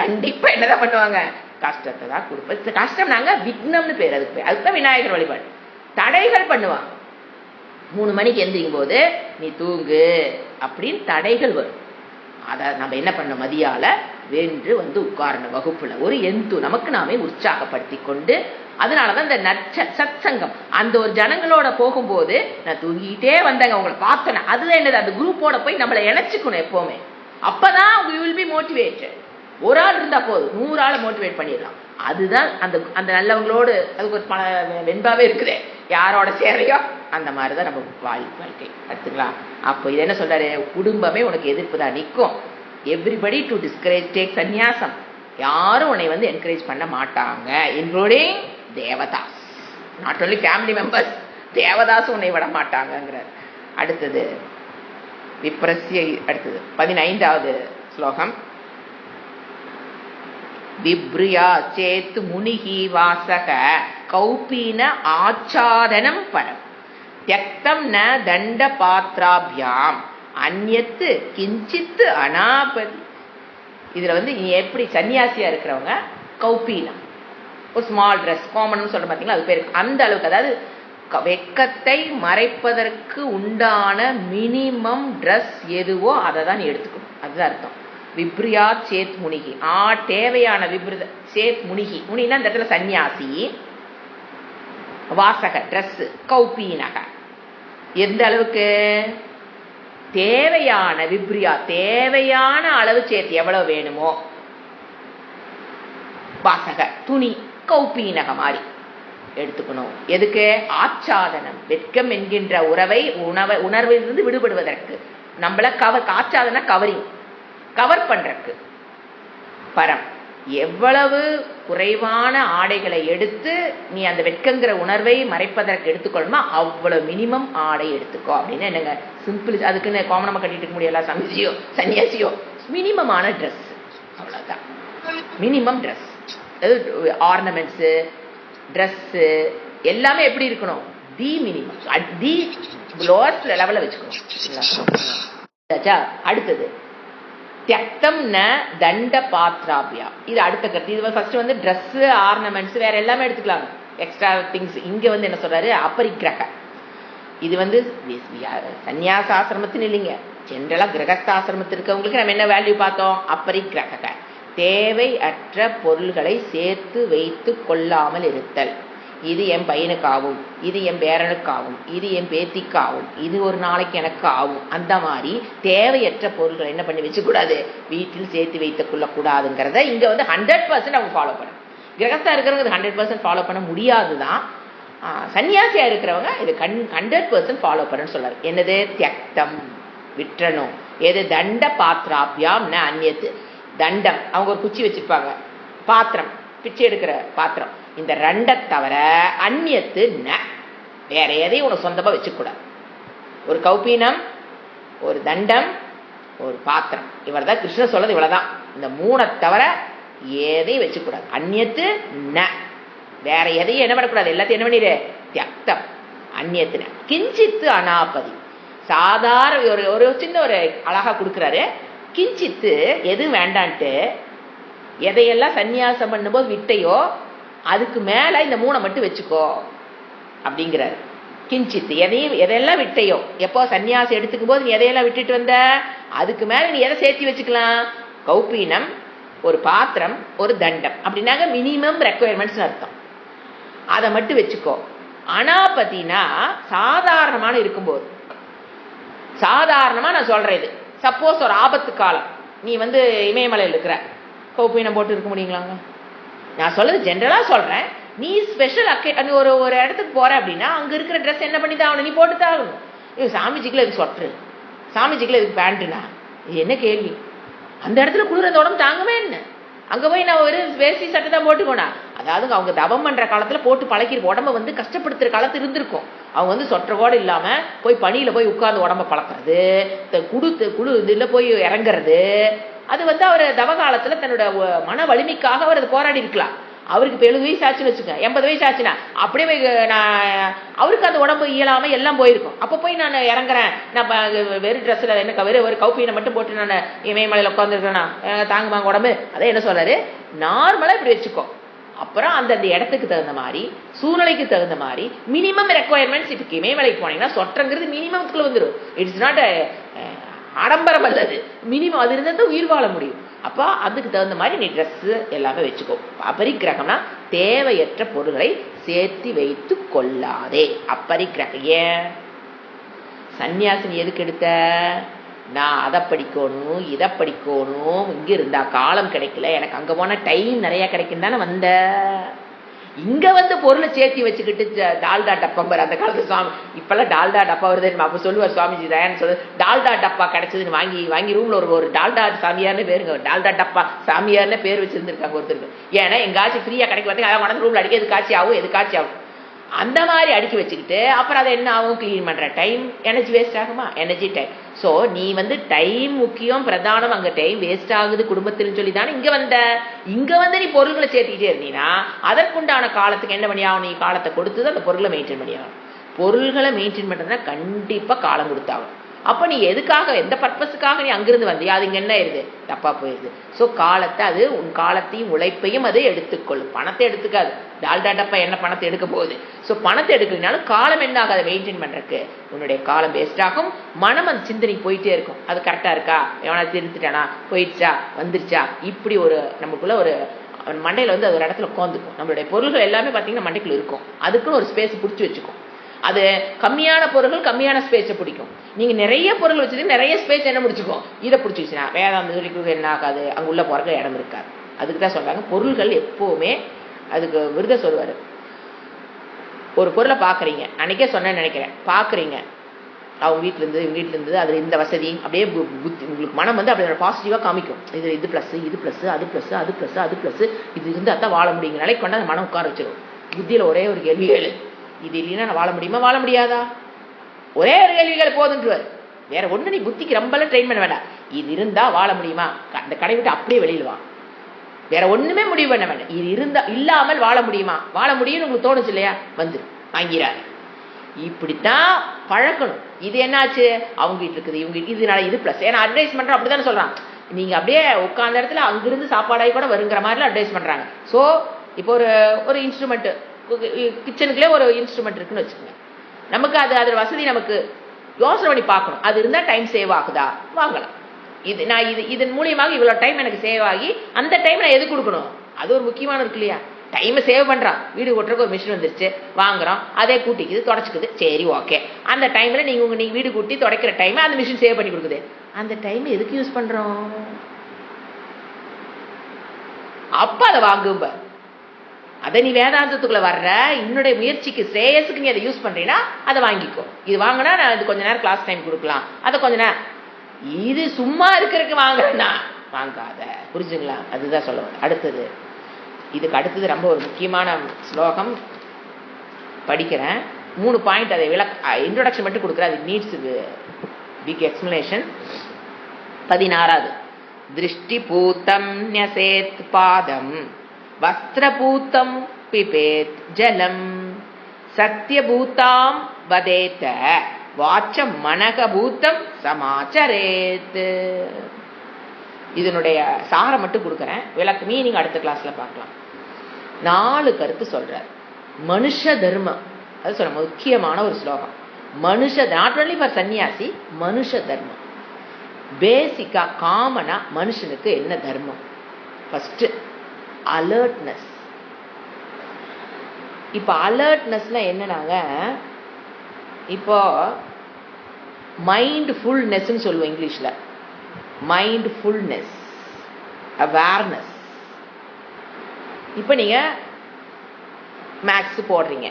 கண்டிப்பா என்னதான் பண்ணுவாங்க? கஷ்டத்தை தான் கொடுப்ப. கஷ்டம் நாங்க விக்னம்னு பேர். அதுக்கு பேர் அதுதான் விநாயகர் வழிபாடு. தடைகள் பண்ணுவாங்க. 3 மணிக்கு எந்திரிக்கும் போது நீ தூங்கு அப்படின்னு தடைகள் வரும். அதை நம்ம என்ன பண்ண? மதியால வென்று உட்காரணும் வகுப்புல. ஒரு நமக்கு நாமே உற்சாகப்படுத்தி கொண்டு. அதனாலதான் இந்த சத் சங்கம் அந்த ஒரு ஜனங்களோட போகும்போது நான் தூங்கிட்டே வந்தேங்க, உங்களை பார்த்தேன். அதுதான் என்னது? அந்த குரூப்போட போய் நம்மளை இணைச்சுக்கணும் எப்பவுமே. அப்பதான் you will be motivated. ஒரு ஆள் இருந்தா போதும், 100 ஆளை மோட்டிவேட் பண்ணிடலாம். அதுதான் அந்த நல்லவங்களோடு. அதுக்கு ஒரு பல வெண்பாவே இருக்குதே, யாரோட சேரையோ அந்த மாதிரிதான் நம்ம வாழ்க்கை. எடுத்துங்களா? அப்போ இது என்ன சொல்றாரு? குடும்பமே உனக்கு எதிர்ப்பு தான் நிற்கும். எவ்ரிபடி டு டிஸ்கரேஜ் டேக் சந்நியாசம். யாரும் உன்னை வந்து என்கரேஜ் பண்ண மாட்டாங்க, including Devdas. Not only family members, Devdas உன்னை விட மாட்டாங்கிறார். அடுத்தது விப்ரஸ்ய. அடுத்தது 15வது ஸ்லோகம். விப்ரியா சேத் முனிஹி வாசக கௌபீன ஆச்சாதனம் பரம் தியக்தம் ந தண்ட பாத்ராபியாம் அந்யத்து கிஞ்சித்து அனாபதி. இதுல வந்து நீ எப்படி சன்னியாசியா இருக்கிறவங்க கௌபீனம், ஒரு ஸ்மால் ட்ரெஸ், காமன் சொல்ற பாத்தீங்களா, அது பேர் அந்த அளவுக்கு, அதாவது வெக்கத்தை மறைப்பதற்கு உண்டான மினிமம் ட்ரெஸ் எதுவோ அதை தான் நீ எடுத்துக்கணும். அதுதான் அர்த்தம். விப்ரியா சேத் முனிகி, தேவையான விப்ரித சேத் முனிகி, முனினா இந்த இடத்துல சன்னியாசி, வாசக ட்ரெஸ், கௌபீனக எந்த அளவுக்கு தேவையான, விப்ரியா தேவையான அளவு சேர்த்து எவ்வளவு வேணுமோ, வாசக துணி, கௌபீனக மாதிரி எடுத்துக்கணும். எதுக்கு? ஆச்சாதனம், வெட்கம் என்கின்ற உணர்விலிருந்து விடுபடுவதற்கு, நம்மள ஆச்சாதன கவரிங், கவர் பண்றதுக்கு. பரம், எவ்வளவு குறைவான ஆடைகளை எடுத்து நீ அந்த வெட்கங்கிற உணர்வை மறைப்பதற்கு எடுத்துக்கொள்ளணுமா அவ்வளவு மினிமம் ஆடை எடுத்துக்கோ அப்படின்னு. என்னங்க சிம்பிள், அதுக்குன்னு காமனமா கட்டிட்டு இருக்க முடியல சமிதியோ சன்னியாசியோ. மினிமமான ட்ரெஸ், அவ்வளவுதான் மினிமம் ட்ரெஸ். ஆர்னமெண்ட்ஸு, ட்ரெஸ்ஸு எல்லாமே எப்படி இருக்கணும்? தி மினிமம், தி லோவஸ்ட் லெவல்ல வச்சுக்கணும். அடுத்தது தியக்தம் ந தண்ட பாத்ராபியா, இது அடுத்த கருத்து. இது ஃபர்ஸ்ட் வந்து ட்ரெஸ், ஆர்னமெண்ட்ஸ் வேற எல்லாமே எடுத்துக்கலாம், எக்ஸ்ட்ரா திங்ஸ். இங்க வந்து என்ன சொல்றாரு? அபரிக்கிரக. இது வந்து சன்னியாசாசிரமத்தின்னு இல்லைங்க, ஜென்ரலா கிரகஸ்தாசிரமத்தில் இருக்கவங்களுக்கு நம்ம என்ன வேல்யூ பார்த்தோம்? அபரிக்கிரக, தேவை அற்ற பொருள்களை சேர்த்து வைத்து கொள்ளாமல் இருத்தல். இது என் பையனுக்கு ஆகும், இது என் பேரனுக்காகும், இது என் பேத்திக்கு ஆகும், இது ஒரு நாளைக்கு எனக்கு ஆகும். அந்த மாதிரி தேவையற்ற பொருள்களை என்ன பண்ணி வச்சுக்கூடாது, வீட்டில் சேர்த்து வைத்துக் கொள்ளக்கூடாதுங்கிறத இங்க வந்து 100% அவங்க ஃபாலோ பண்ண. கிரகஸ்தா இருக்கிறவங்க 100% ஃபாலோ பண்ண முடியாதுதான். சன்னியாசியா இருக்கிறவங்க இது 100% ஃபாலோ பண்ணு சொல்றாரு. என்னது? தியக்தம், விற்றணும். எது? தண்ட பாத்ராபியாம் ந அந்நியத்து. தண்டம், அவங்க ஒரு குச்சி வச்சிருப்பாங்க, பாத்திரம் பிச்சை எடுக்கிற பாத்திரம், இந்த ரெண்டை தவிர அந்நியத்து ந, வேற எதையும் உனக்கு சொந்தமா வச்சுக்கூடாது. ஒரு கௌபீனம், ஒரு தண்டம், ஒரு பாத்திரம், இவர் தான் கிருஷ்ணர் சொல்றது இவ்வளவுதான். இந்த மூணை தவிர எதையும் வச்சுக்கூடாது. அந்நியத்து ந, வேற எதையும் என்ன பண்ணக்கூடாது, எல்லாத்தையும் என்ன பண்ணிடு? தியக்தம். அந்நியத்து ந கிஞ்சித்து அனாபதி. சாதாரண ஒரு சின்ன ஒரு அழகா கொடுக்குறாரு. கிஞ்சித்து எது வேண்டான்ட்டு, எதையெல்லாம் சந்நியாசம் பண்ணும்போது விட்டையோ அதுக்கு மேல இந்த மூணை மட்டும் வச்சுக்கோ அப்படிங்கிறாரு. கிஞ்சித்து, எதையெல்லாம் விட்டையோ, எப்போ சன்னியாசம் எடுத்துக்கும் போது நீ எதையெல்லாம் விட்டுட்டு வந்த, அதுக்கு மேல நீ எதை சேர்த்து வச்சுக்கலாம்? கௌபீனம், ஒரு பாத்திரம், ஒரு தண்டம், அப்படின்னாக்க மினிமம் ரெக்குயர்மெண்ட்ஸ் அர்த்தம். அதை மட்டும் வச்சுக்கோ. அனாபதினா சாதாரணமான இருக்கும்போது, சாதாரணமா நான் சொல்றேன், இது சப்போஸ் ஒரு ஆபத்து காலம், நீ வந்து இமயமலையில் இருக்கிற, கௌபீனம் போட்டு இருக்க முடியுங்களாங்க? நான் சொல்றது ஜென்ரலா சொல்றேன். நீ ஸ்பெஷல் ஒரு ஒரு இடத்துக்கு போற அப்படின்னா அங்க இருக்கிற ட்ரெஸ் என்ன பண்ணி தான் ஆகணும், நீ போட்டு தான் ஆகணும். சாமிஜிக்குள்ள எதுக்கு சொட்ரு, சாமிஜிக்குள்ள எதுக்கு பேண்ட்டுனா, இது என்ன கேள்வி? அந்த இடத்துல குளிர் அந்த உடம்பு தாங்கவே என்ன? அங்க போய் நான் ஒரு வேஷ்டி சட்டை தான் போட்டுக்கோனா, அதாவது அவங்க தவம் பண்ற காலத்துல போட்டு பழக்கிற உடம்ப வந்து கஷ்டப்படுத்துற காலத்து இருந்திருக்கும். அவங்க வந்து சொற்ற கூட இல்லாம போய் பனியில போய் உட்கார்ந்து உடம்ப பழக்கிறது, குழு இதுல போய் இறங்குறது, அது வந்து அவர் தவ காலத்துல தன்னோட மன வலிமைக்காக அவர் அது போராடி இருக்கலாம். அவருக்கு இப்போ 70 வயசு ஆச்சுன்னு வச்சுக்க, 80 வயசு ஆச்சுன்னா அப்படியே போய் நான் அவருக்கு அந்த உடம்பு இயலாம எல்லாம் போயிருக்கும். அப்போ போய் நான் இறங்குறேன், நான் வெறும் ட்ரெஸ்ல என்ன வெறும் ஒரு கௌபீனை மட்டும் போட்டு நான் இமயமலையில் உட்காந்துருக்கேன்னா தாங்குவாங்க உடம்பு. அதே என்ன சொல்றாரு, நார்மலா இப்படி வச்சுக்கோ. அப்புறம் அந்தந்த இடத்துக்கு தகுந்த மாதிரி, சூழ்நிலைக்கு தகுந்த மாதிரி மினிமம் ரெக்குவயர்மெண்ட்ஸ். இப்போ இமயமலைக்கு போனீங்கன்னா சொற்றங்கிறது மினிமத்துக்குள்ள வந்துடும். இட்ஸ் நாட் ஆடம்பரம் அல்லது மினிமம், அது இருந்தால் உயிர் வாழ முடியும். அப்போ அதுக்கு தகுந்த மாதிரி நீ ட்ரெஸ் எல்லாமே வச்சுக்கோ. அபரிக்கிரகம்னா தேவையற்ற பொருள்களை சேர்த்து வைத்து கொள்ளாதே. அபரிக்கிரகம். ஏன் சன்னியாசினி எதுக்கு எடுத்த? நான் அதை படிக்கணும், இதை படிக்கணும், இங்க இருந்தா காலம் கிடைக்கல, எனக்கு அங்க போன டைம் நிறைய கிடைக்கும் தானே வந்த. இங்க வந்து பொருளை சேர்த்தி வச்சுக்கிட்டு டால்டா டப்பா அந்த காலத்து சுவாமி, இப்பெல்லாம் டால்டா டப்பா வருது. அப்ப சொல்லுவார் சுவாமிஜி தயான்னு சொல்லு, டால்டா டப்பா கிடைச்சதுன்னு வாங்கி ரூம்ல ஒரு டால்டா சாமியார்னு பேருங்க, டால்டா டப்பா சாமியார்னு பேர் வச்சிருந்துருக்காங்க ஒருத்தருக்கு. ஏன்னா எங்காச்சும் ஃப்ரீயா கிடைக்க வந்து அதை கொண்டு ரூம்ல அடிக்க எது காட்சி ஆகும், எது காட்சி ஆகும் அந்த மாதிரி அடுக்கி வச்சுக்கிட்டு அப்புறம் அதை என்ன ஆகும், கிளீன் பண்ற டைம், எனர்ஜி வேஸ்ட் ஆகுமா, எனர்ஜி டைம். ஸோ நீ வந்து டைம் முக்கியம், பிரதானம், அங்க டைம் வேஸ்ட் ஆகுது குடும்பத்தில் சொல்லி தானே இங்க வந்து நீ பொருள்களை சேர்த்துக்கிட்டே இருந்தீங்கன்னா அதற்குண்டான காலத்துக்கு என்ன பண்ணியாகும், நீ காலத்தை கொடுத்து அந்த பொருளை மெயின்டைன் பண்ணியாகும். பொருள்களை மெயின்டைன் பண்றதுனா கண்டிப்பா காலம் கொடுத்தாகும். அப்ப நீ எதுக்காக, எந்த பர்பஸுக்காக நீ அங்கிருந்து வந்தியா, அது இங்க என்ன ஆயிருது, தப்பா போயிருது. ஸோ காலத்தை, அது உன் காலத்தையும் உழைப்பையும் அது எடுத்துக்கொள்ளும், பணத்தை எடுத்துக்காது. டால்டா டப்பா என்ன பணத்தை எடுக்க போகுது. ஸோ பணத்தை எடுக்கலனாலும் காலம் என்ன ஆகாது, மெயின்டைன் பண்றதுக்கு உன்னுடைய காலம் வேஸ்ட் ஆகும். மனம் அந்த சிந்தனைக்கு போயிட்டே இருக்கும், அது கரெக்டா இருக்கா, எவனா திருத்துட்டானா, போயிடுச்சா, வந்துருச்சா, இப்படி ஒரு நமக்குள்ள ஒரு மண்டையில வந்து அது ஒரு இடத்துல உட்காந்துக்கும். நம்மளுடைய பொருள்கள் எல்லாமே பார்த்தீங்கன்னா மண்டைக்குள்ள இருக்கும், அதுக்குன்னு ஒரு ஸ்பேஸ் பிடிச்சி வச்சுக்கும். அது கம்மியான பொருள்கள் கம்மியான ஸ்பேஸை பிடிக்கும். நீங்க நிறைய பொருள் வச்சுட்டு நிறைய ஸ்பேஸ் என்ன முடிச்சுக்கும், இதை பிடிச்சிச்சுன்னா வேதாந்த சொல்லிக்கிறது என்ன ஆகாது, அங்க உள்ள போறதுக்கு இடம் இருக்காது. அதுக்கு தான் சொல்றாங்க பொருள்கள் எப்பவுமே, அதுக்கு விருத சொல்லுவாரு, ஒரு பொருளை பாக்குறீங்க, அன்னைக்கே சொன்னேன்னு நினைக்கிறேன், பாக்குறீங்க அவங்க வீட்டுல இருந்து அதுல இந்த வசதி அப்படியே உங்களுக்கு மனம் வந்து அப்படி பாசிட்டிவா காமிக்கும். இது பிளஸ், இது பிளஸ், அது பிளஸ், அது பிளஸ், அது பிளஸ், இது இருந்தா தான் வாழ முடியுங்க நாளைக்கு கொண்டு அந்த மனம் உட்கார வச்சிடும். புத்தியில ஒரே ஒரு கேள்விகள், இது இல்லைன்னா நான் வாழ முடியுமா, வாழ முடியாதா, ஒரே ஒரு கேள்விகள் போதுன்றார். வேற ஒண்ணு நீ புத்திக்கு ரொம்பலாம் ட்ரெயின் பண்ண வேண்டாம். இது இருந்தா வாழ முடியுமா, அந்த கடை விட்டு அப்படியே வெளியில் வா, வேற ஒண்ணுமே முடிவு பண்ண வேண்டாம். இது இருந்தா இல்லாமல் வாழ முடியுமா, வாழ முடியும்னு உங்களுக்கு தோணுச்சு இல்லையா, வந்து வாங்கிறாரு. இப்படித்தான் பழக்கணும். இது என்னாச்சு, அவங்க வீட்டு இருக்குது, இவங்க இதனால இது பிளஸ், ஏன்னா அட்வைஸ் பண்றோம் அப்படித்தானே சொல்றான். நீங்க அப்படியே உட்கார்ந்த இடத்துல அங்கிருந்து சாப்பாடாகி கூட வருங்கிற மாதிரிலாம் அட்வைஸ் பண்றாங்க. ஸோ இப்போ ஒரு இன்ஸ்ட்ருமெண்ட், கிச்சனுக்குள்ளே ஒரு இன்ஸ்ட்ருமெண்ட் இருக்குன்னு வச்சுக்கோங்க, நமக்கு அது வசதி நமக்கு யோசனை பண்ணி பார்க்கணும், அது இருந்தா டைம் சேவ் ஆகுதா, வாங்கலாம். இதன் மூலியமாக இவ்வளவு டைம் எனக்கு சேவ் ஆகி அந்த டைம் நான் எது கொடுக்கணும், அது ஒரு முக்கியமான இருக்கு இல்லையா. டைமை சேவ் பண்றான், வீடு ஓட்டுறதுக்கு ஒரு மிஷின் வந்துருச்சு, வாங்குறோம், அதே கூட்டிக்குது தொடச்சிக்குது, சரி ஓகே. அந்த டைம்ல நீங்க வீடு கூட்டி தொடக்கிற டைம் அந்த மிஷின் சேவ் பண்ணி கொடுக்குது. அந்த டைம் எதுக்கு யூஸ் பண்றோம், அப்ப அதை வாங்கும்ப. அதை நீ வேதாந்தத்துக்குள்ள வர்ற என்னுடைய முயற்சிக்கு ஸ்ரேயஸுக்கு நீ அதை யூஸ் பண்றீன்னா அதை வாங்கிக்கோ. இது வாங்கினா நான் இது கொஞ்ச நேரம் கிளாஸ் டைம் கொடுக்கலாம், அதை கொஞ்ச நேரம், இது சும்மா இருக்கிறதுக்கு வாங்குறேன்னா வாங்காத, புரிஞ்சுங்களா. அதுதான் சொல்ல. அடுத்தது, இதுக்கு அடுத்தது ரொம்ப ஒரு முக்கியமான ஸ்லோகம் படிக்கிறேன், 3 பாயிண்ட். அதை இன்ட்ரோடக்ஷன் மட்டும் கொடுக்குறேன், அது நீட்ஸ் பிக் எக்ஸ்பிளனேஷன். 16வது, திருஷ்டி பூத்தம் ன்யசேத் பாதம் வஸ்திரபூத்தம் பிபேத் ஜலம் சத்யபூதாம் வதேத வாச்சம் மனகபூத்தம் சமாச்சரேத். இதனுடைய சாரம் மட்டும் கொடுக்குறேன், விளக்கு மீனிங் அடுத்த கிளாஸ்ல பார்க்கலாம். 4 கருத்து சொல்றார். மனுஷ தர்மம், அது சொல்ற முக்கியமான ஒரு ஸ்லோகம். மனுஷ, நாட் ஒன்லி ஃபார் சன்னியாசி, மனுஷ தர்மம். பேசிக்கா காமனா மனுஷனுக்கு என்ன தர்மம், ஃபர்ஸ்ட் அலர்ட்னஸ். இப்ப அலர்ட்னஸ்னா என்னன்னாங்க, இப்போ மைண்ட்ஃபுல்னஸ் சொல்லுவோம் இங்கிலீஷ்ல, மைண்ட்ஃபுல்னஸ், அவேர்னஸ். இப்ப நீங்க மேக்ஸ் போடுறீங்க,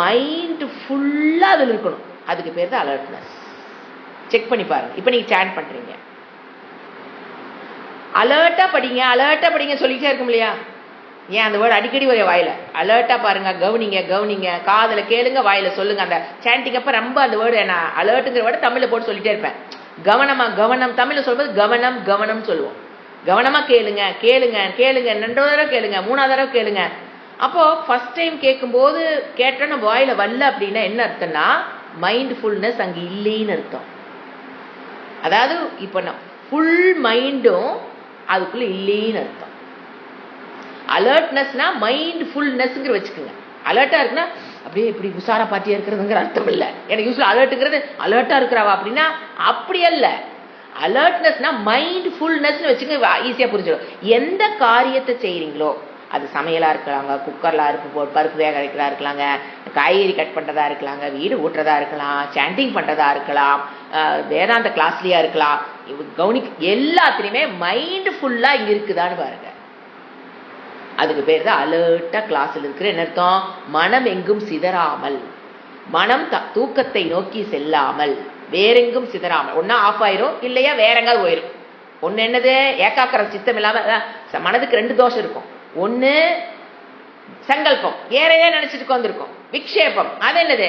மைண்ட் ஃபுல்லா அதுல இருக்கணும், அதுக்கு பேர் தான் அலர்ட்னஸ். செக் பண்ணி பாருங்க. இப்ப நீங்க சாட் பண்றீங்க, அலர்ட்டா படிங்க, அலர்ட்டா படிங்க சொல்லிட்டே இருக்கும் இல்லையா. ஏன் அந்த வேர்டு அடிக்கடி ஒரே வாயில, அலர்ட்டா பாருங்க, கவனிங்க கவனிங்க, காதுல கேளுங்க, வாயில சொல்லுங்க. அந்த சாண்டிங் அப்ப ரொம்ப அந்த வேர்டு, என்ன அலர்ட்டுங்கிற வேர்டு தமிழ்ல போட்டு சொல்லிட்டே இருப்பேன். கவனமா, கவனம், தமிழ்ல சொல்லும்போது கவனம் கவனம் சொல்லுவோம். கவனமா கேளுங்க கேளுங்க கேளுங்க, 2வது தடவை கேளுங்க, 3வது தடவை கேளுங்க. அப்போ ஃபர்ஸ்ட் டைம் கேட்கும்போது கேட்டோன்னு வாயில வரல அப்படின்னா என்ன அர்த்தம்னா மைண்ட்ஃபுல்னஸ் அங்க இல்லைன்னு அர்த்தம். அதாவது இப்ப ஃபுல் மைண்டும் அதுக்குள்ள இல்லைன்னு அர்த்தம். அலர்ட்னஸ்னா மைண்ட்ஃபுல்னஸ்ங்கிற வச்சுக்கோங்க. அலர்ட்டா இருக்குன்னா அப்படியே இப்படி உஷாரா பாத்தியா இருக்கிறதுங்கிற அர்த்தம் இல்ல. எனக்கு யூஸ்வலா அலர்ட்டுங்கிறது அலர்ட்டா இருக்கிறாவா அப்படின்னா அப்படி அல்ல. அலர்ட்னஸ்னா மைண்ட்ஃபுல்னஸ் வச்சுக்க, ஈஸியா புரிஞ்சிடும். எந்த காரியத்தை செய்யறீங்களோ, அது சமையலா இருக்கலாங்க, குக்கர்ல பருப்பு வேக வைக்கிறதா இருக்கலாங்க, காய்கறி கட் பண்றதா இருக்கலாங்க, வீடு ஊட்டுறதா இருக்கலாம், சாண்டிங் பண்றதா இருக்கலாம், வேதாந்த கிளாஸ்லயா இருக்கலாம், கவனிக்க எல்லாத்துலயுமே மைண்ட் ஃபுல்லா இங்க இருக்குதான்னு பாருங்க. அதுக்கு பேர் தான் அலர்ட்டா கிளாஸ்ல இருக்கிற என்ன அர்த்தம்? மனம் எங்கும் சிதறாமல், மனம் தூக்கத்தை நோக்கி செல்லாமல், வேறெங்கும் சிதறாமல். ஒன்னா ஆஃப் ஆயிரும், இல்லையா வேற எங்காவது போயிடும். ஒன்னு என்னது? ஏகாக்கிர சித்தம் இல்லாம மனதுக்கு 2 தோஷம் இருக்கும். ஒன்னு சங்கல்பம், வேற ஏதாவது நினைச்சிட்டு உட்காந்துருக்கும். விக்ஷேபம், அது என்னது?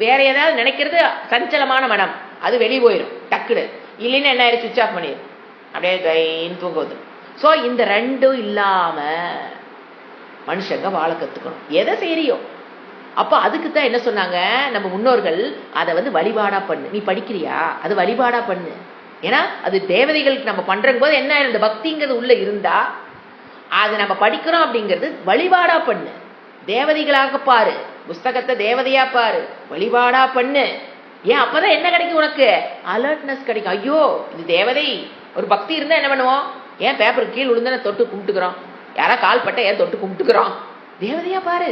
வேற ஏதாவது நினைக்கிறது, சஞ்சலமான மனம், அது வெளியே போயிடும் டக்குனு. இல்லைன்னா என்ன ஆயிரும்? சுவிச் ஆஃப் பண்ணிடும், அப்படியே தூங்க வந்துடும். ஸோ இந்த 2ம் இல்லாம மனுஷங்க வாழ கத்துக்கணும். எதை செய்யறியோ அப்ப அதுக்கு தான் என்ன சொன்னாங்க நம்ம முன்னோர்கள், அதை வழிபாடா பண்ணு. நீ படிக்கிறியா, அது வழிபாடா பண்ணு. ஏன்னா அது தேவதைகளுக்கு நம்ம பண்ற போது என்ன, இந்த பக்திங்கிறது உள்ள இருந்தா அது நம்ம படிக்கிறோம் அப்படிங்கிறது வழிபாடா பண்ணு. தேவதைகளாக பாரு, புஸ்தகத்தை தேவதையா பாரு, வழிபாடா பண்ணு. ஏன்? அப்பதான் என்ன கிடைக்கும் உனக்கு? அலர்ட்னஸ் கிடைக்கும். ஐயோ இது தேவதை. ஒரு பக்தி இருந்தா என்ன பண்ணுவோம்? ஏன் பேப்பருக்கு கீழ் விழுந்தா தொட்டு கும்பிட்டுக்கிறோம்? யாரா கால் பட்ட ஏன் தொட்டு கும்பிட்டுக்கிறோம்? தேவதையா பாரு,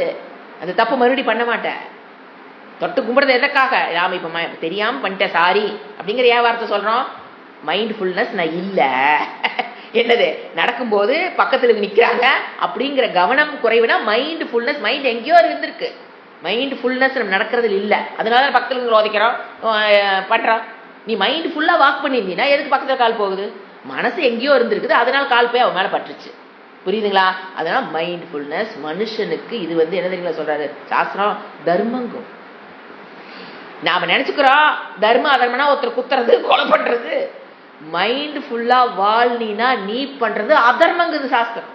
அந்த தப்பு மறுபடியும் பண்ண மாட்டேன். தொட்டு கும்பிடுறது எதற்காக? நாம இப்ப தெரியாம பண்ணிட்டேன் சாரி அப்படிங்கிற ஏன் வார்த்தை சொல்றோம்? மைண்ட்ஃபுல்னஸ் நான் இல்ல. என்னது? நடக்கும்போது பக்கத்துல நிக்கிறாங்க அப்படிங்கிற கவனம் குறைவுனா மைண்ட்ஃபுல்னஸ். மைண்ட் எங்கேயோ இருந்திருக்கு, மைண்ட்ஃபுல்னஸ் நம்ம நடக்கிறது இல்ல. அதனால பக்கத்துல ரோதிக்கிறோம் பண்றோம். நீ மைண்ட் ஃபுல்லா வாக் பண்ணிருந்தீங்கன்னா எதுக்கு பக்கத்துல கால் போகுது? மனசு எங்கேயோ இருந்திருக்குது, அதனால கால் போய் அவன் மேல பட்டுருச்சு. புரியுதுங்களா? அதனால மைண்ட்ஃபுல்னஸ் மனுஷனுக்கு இது என்ன தெரியுங்களா சொல்றாரு சாஸ்திரம்? தர்மங்கும். நாம நினைச்சுக்கிறோம் தர்ம அதர்மனா ஒருத்தர் குத்துறது, கொலை பண்றது. மைண்ட்ஃபுல்லா வாழ்னா நீ பண்றது அதர்மங்குது சாஸ்திரம்.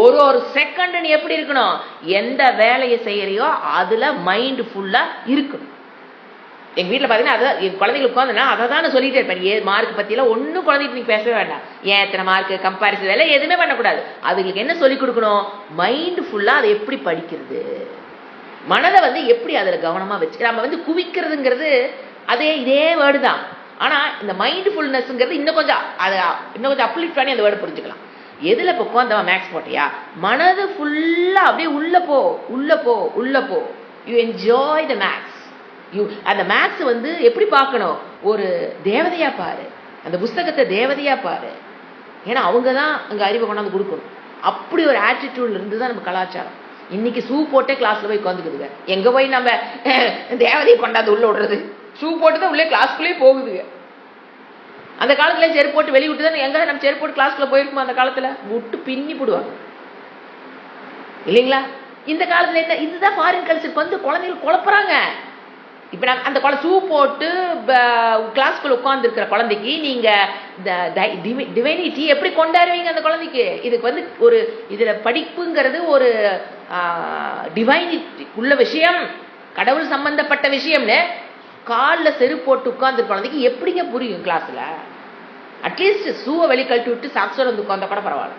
ஒரு செகண்ட் நீ எப்படி இருக்கணும்? எந்த வேலையை செய்யறியோ அதுல மைண்ட்ஃபுல்லா இருக்கணும். எங்க வீட்டுல பாத்தீங்கன்னா அதான் குழந்தைகளுக்கு உட்காந்துனா அதை தான் சொல்லிட்டே இருப்பேன். மார்க் பத்தியெல்லாம் ஒன்னும் குழந்தைக்கு நீங்க பேசவே வேண்டாம். ஏன் எத்தனை மார்க், கம்பாரிசன் எல்லாம் எதுவுமே பண்ணக்கூடாது. அதுங்களுக்கு என்ன சொல்லிக் கொடுக்கணும்? மைண்ட்ஃபுல்லா அதை எப்படி படிக்கிறது, மனதை எப்படி அதுல கவனமா வச்சு நம்ம குவிக்கிறதுங்கிறது இதே வேர்டு தான். ஆனா இந்த மைண்ட்ஃபுல்னஸ்ங்கிறது இன்னும் கொஞ்சம் அப்லிஃப்ட் பண்ணி அந்த வேர்டு புரிஞ்சுக்கலாம். எதுல இப்போ உட்காந்து மேக்ஸ் போட்டியா, மனது ஃபுல்லா அப்படியே உள்ள போ உள்ள போ உள்ள போ. You enjoy the max. அந்த மேக்ஸ் எப்படி பார்க்கணும்? ஒரு தேவதையா பாரு, அந்த புஸ்தகத்தை தேவதையா பாரு. ஏன்னா அவங்கதான் அங்க அறிவை கொண்டாந்து கொடுக்கணும். அப்படி ஒரு ஆட்டிடியூட்ல இருந்துதான் நம்ம கலாச்சாரம். இன்னைக்கு ஷூ போட்டே கிளாஸ்ல போய் உட்காந்துக்குதுங்க. எங்க போய் நம்ம தேவதையை கொண்டாந்து உள்ள விடுறது? ஷூ போட்டுதான் உள்ளே கிளாஸ்க்குள்ளே போகுதுங்க. அந்த காலத்துல செருப்பு போட்டு வெளியே விட்டு தான் எங்க நம்ம செருப்பு போட்டு கிளாஸ்க்குள்ள போயிருக்குமா? அந்த காலத்துல விட்டு பின்னி போடுவாங்க இல்லைங்களா? இந்த காலத்துல என்ன, இதுதான் ஃபாரின் கல்ச்சருக்கு குழந்தைகள் குழப்பறாங்க. இப்ப நான் அந்த ஷூ போட்டு கிளாஸ்க்குள்ள உட்கார்ந்து இருக்கிற குழந்தைக்கு நீங்க டிவைனிட்டி எப்படி கொண்டாடுவீங்க? அந்த குழந்தைக்கு இதுக்கு ஒரு இதுல படிப்புங்கிறது ஒரு டிவைனிட்டி உள்ள விஷயம், கடவுள் சம்பந்தப்பட்ட விஷயம்னு காலில் செருப்பு போட்டு உட்கார்ந்து குழந்தைக்கு எப்படிங்க புரியும் கிளாஸ்ல? அட்லீஸ்ட் ஷூவை வெளியே கழட்டி விட்டு சாக்ஸோட உட்கார்ந்தா கூட பரவாயில்ல.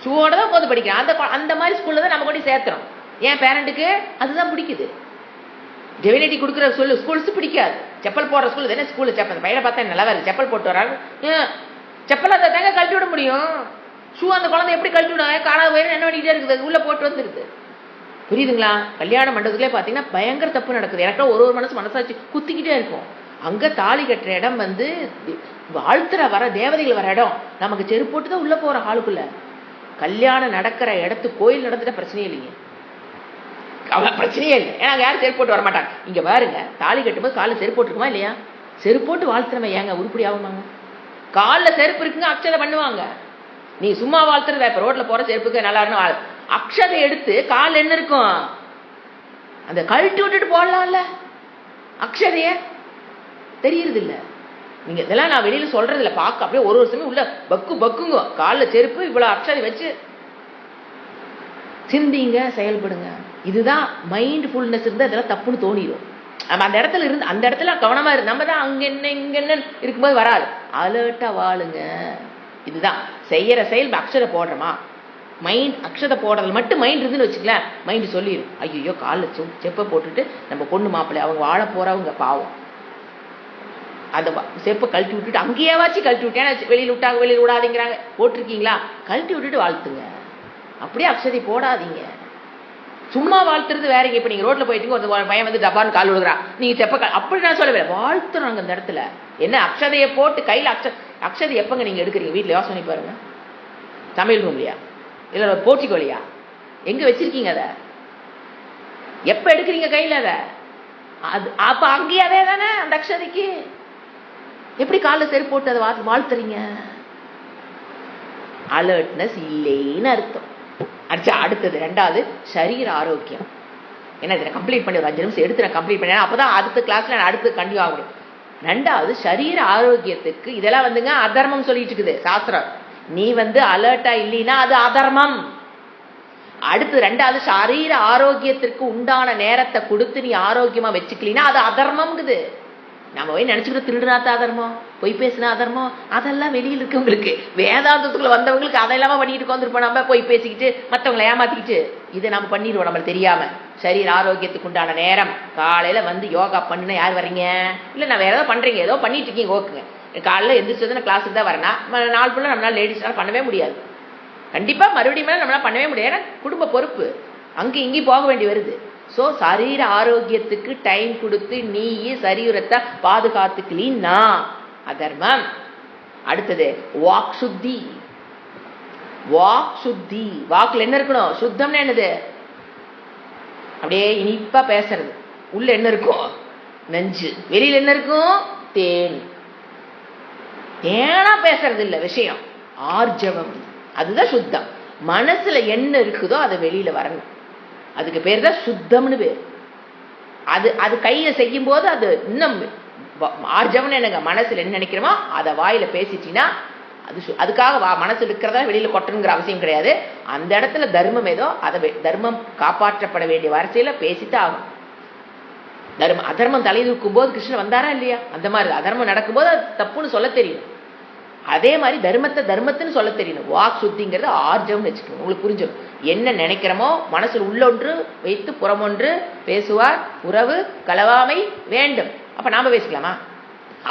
ஷூவோட தான் உட்காந்து படிக்கிறேன். அந்த மாதிரி ஸ்கூல்ல தான் நம்ம கூட சேர்த்துறோம். ஏன் பேரண்ட்டுக்கு அதுதான் பிடிக்குது. டிவினிட்டி கொடுக்குற ஸ்கூல்ஸ் பிடிக்காது. செப்பல் போடுற ஸ்கூல் என்ன ஸ்கூல்? செப்பல் பையனை பார்த்தா நல்லா வருது, செப்பல் போட்டு வராங்க. செப்பல் அதை தாங்க கழட்டி விட முடியும். ஷூ அந்த குழந்தை எப்படி கழட்டி விட? காணாத போயிடும், என்ன பண்ணிக்கிட்டே இருக்குது, உள்ள போட்டு வந்துருது. புரியுதுங்களா? கல்யாண மண்டபத்துலேயே பார்த்தீங்கன்னா பயங்கர தப்பு நடக்குது. எனக்கு ஒரு மனசாச்சு குத்திக்கிட்டே இருக்கும். அங்க தாலி கட்டுற இடம் வாழ்த்துற வர தேவதைகள் வர இடம். நமக்கு செருப்பு போட்டு தான் உள்ள போற ஆளுக்குள்ள. கல்யாணம் நடக்கிற இடத்து கோயில் நடந்துட்டா பிரச்சனையே இல்லைங்க, பிரச்சனையே இல்லை. ஏன்னா யாரும் செருப்பு போட்டு வரமாட்டாங்க. இங்க பாருங்க, தாலி கட்டும்போது காலில் செருப்பு போட்டுருக்குமா இல்லையா? செருப்பு போட்டு வாழ்த்துறவன் ஏங்க உருப்படி ஆகுமாங்க? காலில் செருப்பு இருக்குங்க, அக்ஷதை பண்ணுவாங்க. நீ சும்மா வாழ்த்துறத இப்ப ரோட்ல போற செருப்புக்கு நல்லா இருக்கு, அக்ஷதை எடுத்து கால் என்ன இருக்கும் அந்த கழட்டி விட்டுட்டு போடலாம்ல. அக்ஷதைய தெரியறது இல்ல. நீங்க இதெல்லாம் நான் வெளியில சொல்றது இல்ல, பார்க்க அப்படியே ஒரு வருஷமே உள்ள பக்குங்க. காலில் செருப்பு இவ்வளவு அக்ஷதை வச்சு சிந்திங்க, செயல்படுங்க. இதுதான் மைண்ட்ஃபுல்னஸ் இருந்தா இதெல்லாம் தப்புன்னு தோணிடும். நம்ம அந்த இடத்துல கவனமா இருக்கு. நம்ம தான் அங்க என்ன இங்க என்ன இருக்கும்போது வராது. அலர்ட்டா வாழுங்க. இதுதான் செய்யற செயல். அக்ஷதை போடுறோமா, மைண்ட் அக்ஷதை போடுறது மட்டும் மைண்ட் இருந்துன்னு வச்சுக்கல, மைண்ட் சொல்லிடும் ஐயோ காலில் செப்பை போட்டுட்டு நம்ம பொண்ணு மாப்பிள்ளை அவங்க வாழ போறவங்க பாவம், அந்த செப்பை கழட்டி விட்டுட்டு அங்கேயாவாச்சும் கழட்டி விட்டேன், வெளியில் விட்டாங்க வெளியில் விடாதீங்கிறாங்க, போட்டிருக்கீங்களா கழட்டி விட்டுட்டு வாழ்த்துங்க. அப்படியே அக்ஷதை போடாதீங்க. சும்மா வாழ்த்துறது வேறங்க. இப்ப நீங்க ரோட்ல போயிட்டு ஒரு பையன் டப்பான்னு கால் விழுகிறான், நீங்க செப்ப அப்படி நான் சொல்லவே வாழ்த்துறாங்க. அந்த இடத்துல என்ன அக்ஷதையை போட்டு கையில அக்ஷதை எப்பங்க நீங்க எடுக்கிறீங்க? வீட்டுல யோசனை பாருங்க. சமையல் ரூம்லையா? இல்ல போட்டிக்கோழியா? எங்க வச்சிருக்கீங்க அத? எப்ப எடுக்கிறீங்க கையில அத? அது அப்ப அங்கேயே அதே தானே அந்த அக்ஷதைக்கு. எப்படி காலில் செருப்பு போட்டு அதை வாழ்த்துறீங்க? அலர்ட்னஸ் இல்லைன்னு அர்த்தம். அடுத்தது 2வது சரீர ஆரோக்கியம். ஏன்னா இதை கம்ப்ளீட் பண்ணி ஒரு 5 நிமிஷம் எடுத்து நான் கம்ப்ளீட் பண்ணேன். அப்பதான் அடுத்த கிளாஸ்ல நான் அடுத்து கண்டினியூ ஆக முடியும். 2வது சரீர ஆரோக்கியத்துக்கு இதெல்லாம் வந்துங்க அதர்மம் சொல்லிட்டு இருக்குது சாஸ்திரம். நீ அலர்ட்டா இல்லைன்னா அது அதர்மம். அடுத்து 2வது சரீர ஆரோக்கியத்திற்கு உண்டான நேரத்தை கொடுத்து நீ ஆரோக்கியமா வச்சுக்கலீன்னா அது அதர்மம்ங்குது. நம்ம போய் நினைச்சுக்கிட்டு திருடுனாத்த அதர்மம், பொய் பேசினா அதர்மம், அதெல்லாம் வெளியில் இருக்கவங்களுக்கு. வேதாந்தத்துக்குள்ள வந்தவங்களுக்கு அதெல்லாம பண்ணிட்டு உட்காந்துருப்போம். நம்ம பொய் பேசிக்கிட்டு மற்றவங்களை ஏமாத்திக்கிட்டு இதை நம்ம பண்ணிடுவோம் நம்ம தெரியாம. சரீர ஆரோக்கியத்துக்கு உண்டான நேரம் காலையில யோகா பண்ணுன்னா யார் வர்றீங்க? இல்ல நான் வேற ஏதோ பண்றீங்க, ஏதோ பண்ணிட்டு இருக்கீங்க, ஓக்குங்க. காலையில எந்திரிச்சது கிளாஸுக்கு தான் வரேன்னா நாள் ஃபுல்லா நம்மளால லேடிஸ்னால பண்ணவே முடியாது. கண்டிப்பா மறுபடியும் மேல நம்மளால பண்ணவே முடியாது. ஏன்னா குடும்ப பொறுப்பு அங்கே இங்கேயும் போக வேண்டி வருது. ஸோ சரீர ஆரோக்கியத்துக்கு டைம் கொடுத்து நீ சரீரத்தை பாதுகாத்துக்கலீன்னா அதர்மம். அடுத்தது வாக் சுத்தி. வாக் சுத்தி, வாக்குல என்ன இருக்கணும்? சுத்தம்னு என்னது? அப்படியே இனிப்பா பேசுறது. உள்ள என்ன இருக்கும்? நஞ்சு. வெளியில என்ன இருக்கும்? தேன். தேனா பேசுறது இல்ல விஷயம், ஆர்ஜவம். அதுதான் சுத்தம். மனசுல என்ன இருக்குதோ அதை வெளியில வரணும். அதுக்கு பேர் தான் சுத்தம்னு பேர். அது கையில செய்யும் போது அது இன்னும் ஆர்ஜவம்னு என்னங்க? மனசுல என்ன நினைக்கிறோமோ அதை வாயில பேசிட்டீங்கன்னா அதுக்காக மனசுல இருக்கிறதா வெளியில கொட்டணுங்கிற அவசியம் கிடையாது. அந்த இடத்துல தர்மம் ஏதோ அதை தர்மம் காப்பாற்றப்பட வேண்டிய வரிசையில பேசித்தான் ஆகும். அதர்மம் தலை தூக்கும் போது கிருஷ்ணன் வந்தாரா இல்லையா? அந்த மாதிரி அதர்மம் நடக்கும்போது அது தப்புன்னு சொல்ல தெரியும். அதே மாதிரி தர்மத்தை தர்மத்துன்னு சொல்ல தெரியணும். வாக் சுத்திங்கிறது ஆர்ஜவம்னு வச்சுக்கணும். உங்களுக்கு புரிஞ்சிடும். என்ன நினைக்கிறோமோ மனசில் உள்ளொன்று வைத்து புறமொன்று பேசுவார், உறவு களவாமை வேண்டும். அப்ப நாம பேசிக்கலாமா?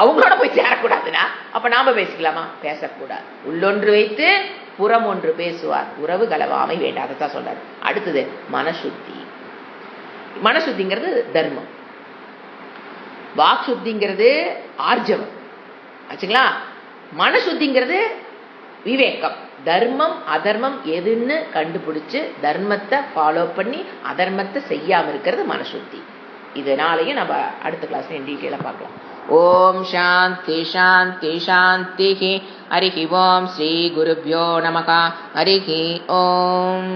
அவங்களோட போய் சேரக்கூடாதுன்னா அப்ப நாம பேசிக்கலாமா? பேசக்கூடாது. உள்ளொன்று வைத்து புறம் ஒன்று பேசுவார், உறவு களவாமை வேண்டாம். அதைத்தான் சொல்றாரு. அடுத்தது மனசுத்தி. மனசுத்திங்கிறது தர்மம், வாக் சுத்திங்கிறது ஆர்ஜவம் ஆச்சுங்களா? மனசுத்திங்கிறது விவேகம். தர்மம் அதர்மம் எதுன்னு கண்டுபிடிச்சு தர்மத்தை ஃபாலோ பண்ணி அதர்மத்தை செய்யாம இருக்கிறது மனசுத்தி. இதனாலையும் நம்ம அடுத்த கிளாஸ்ல டீட்டெயிலா பார்க்கலாம். ஓம் சாந்தி சாந்தி சாந்தி. ஹரிஹி ஓம் ஸ்ரீ குருப்யோ நமஹ. ஹரிஹி ஓம்.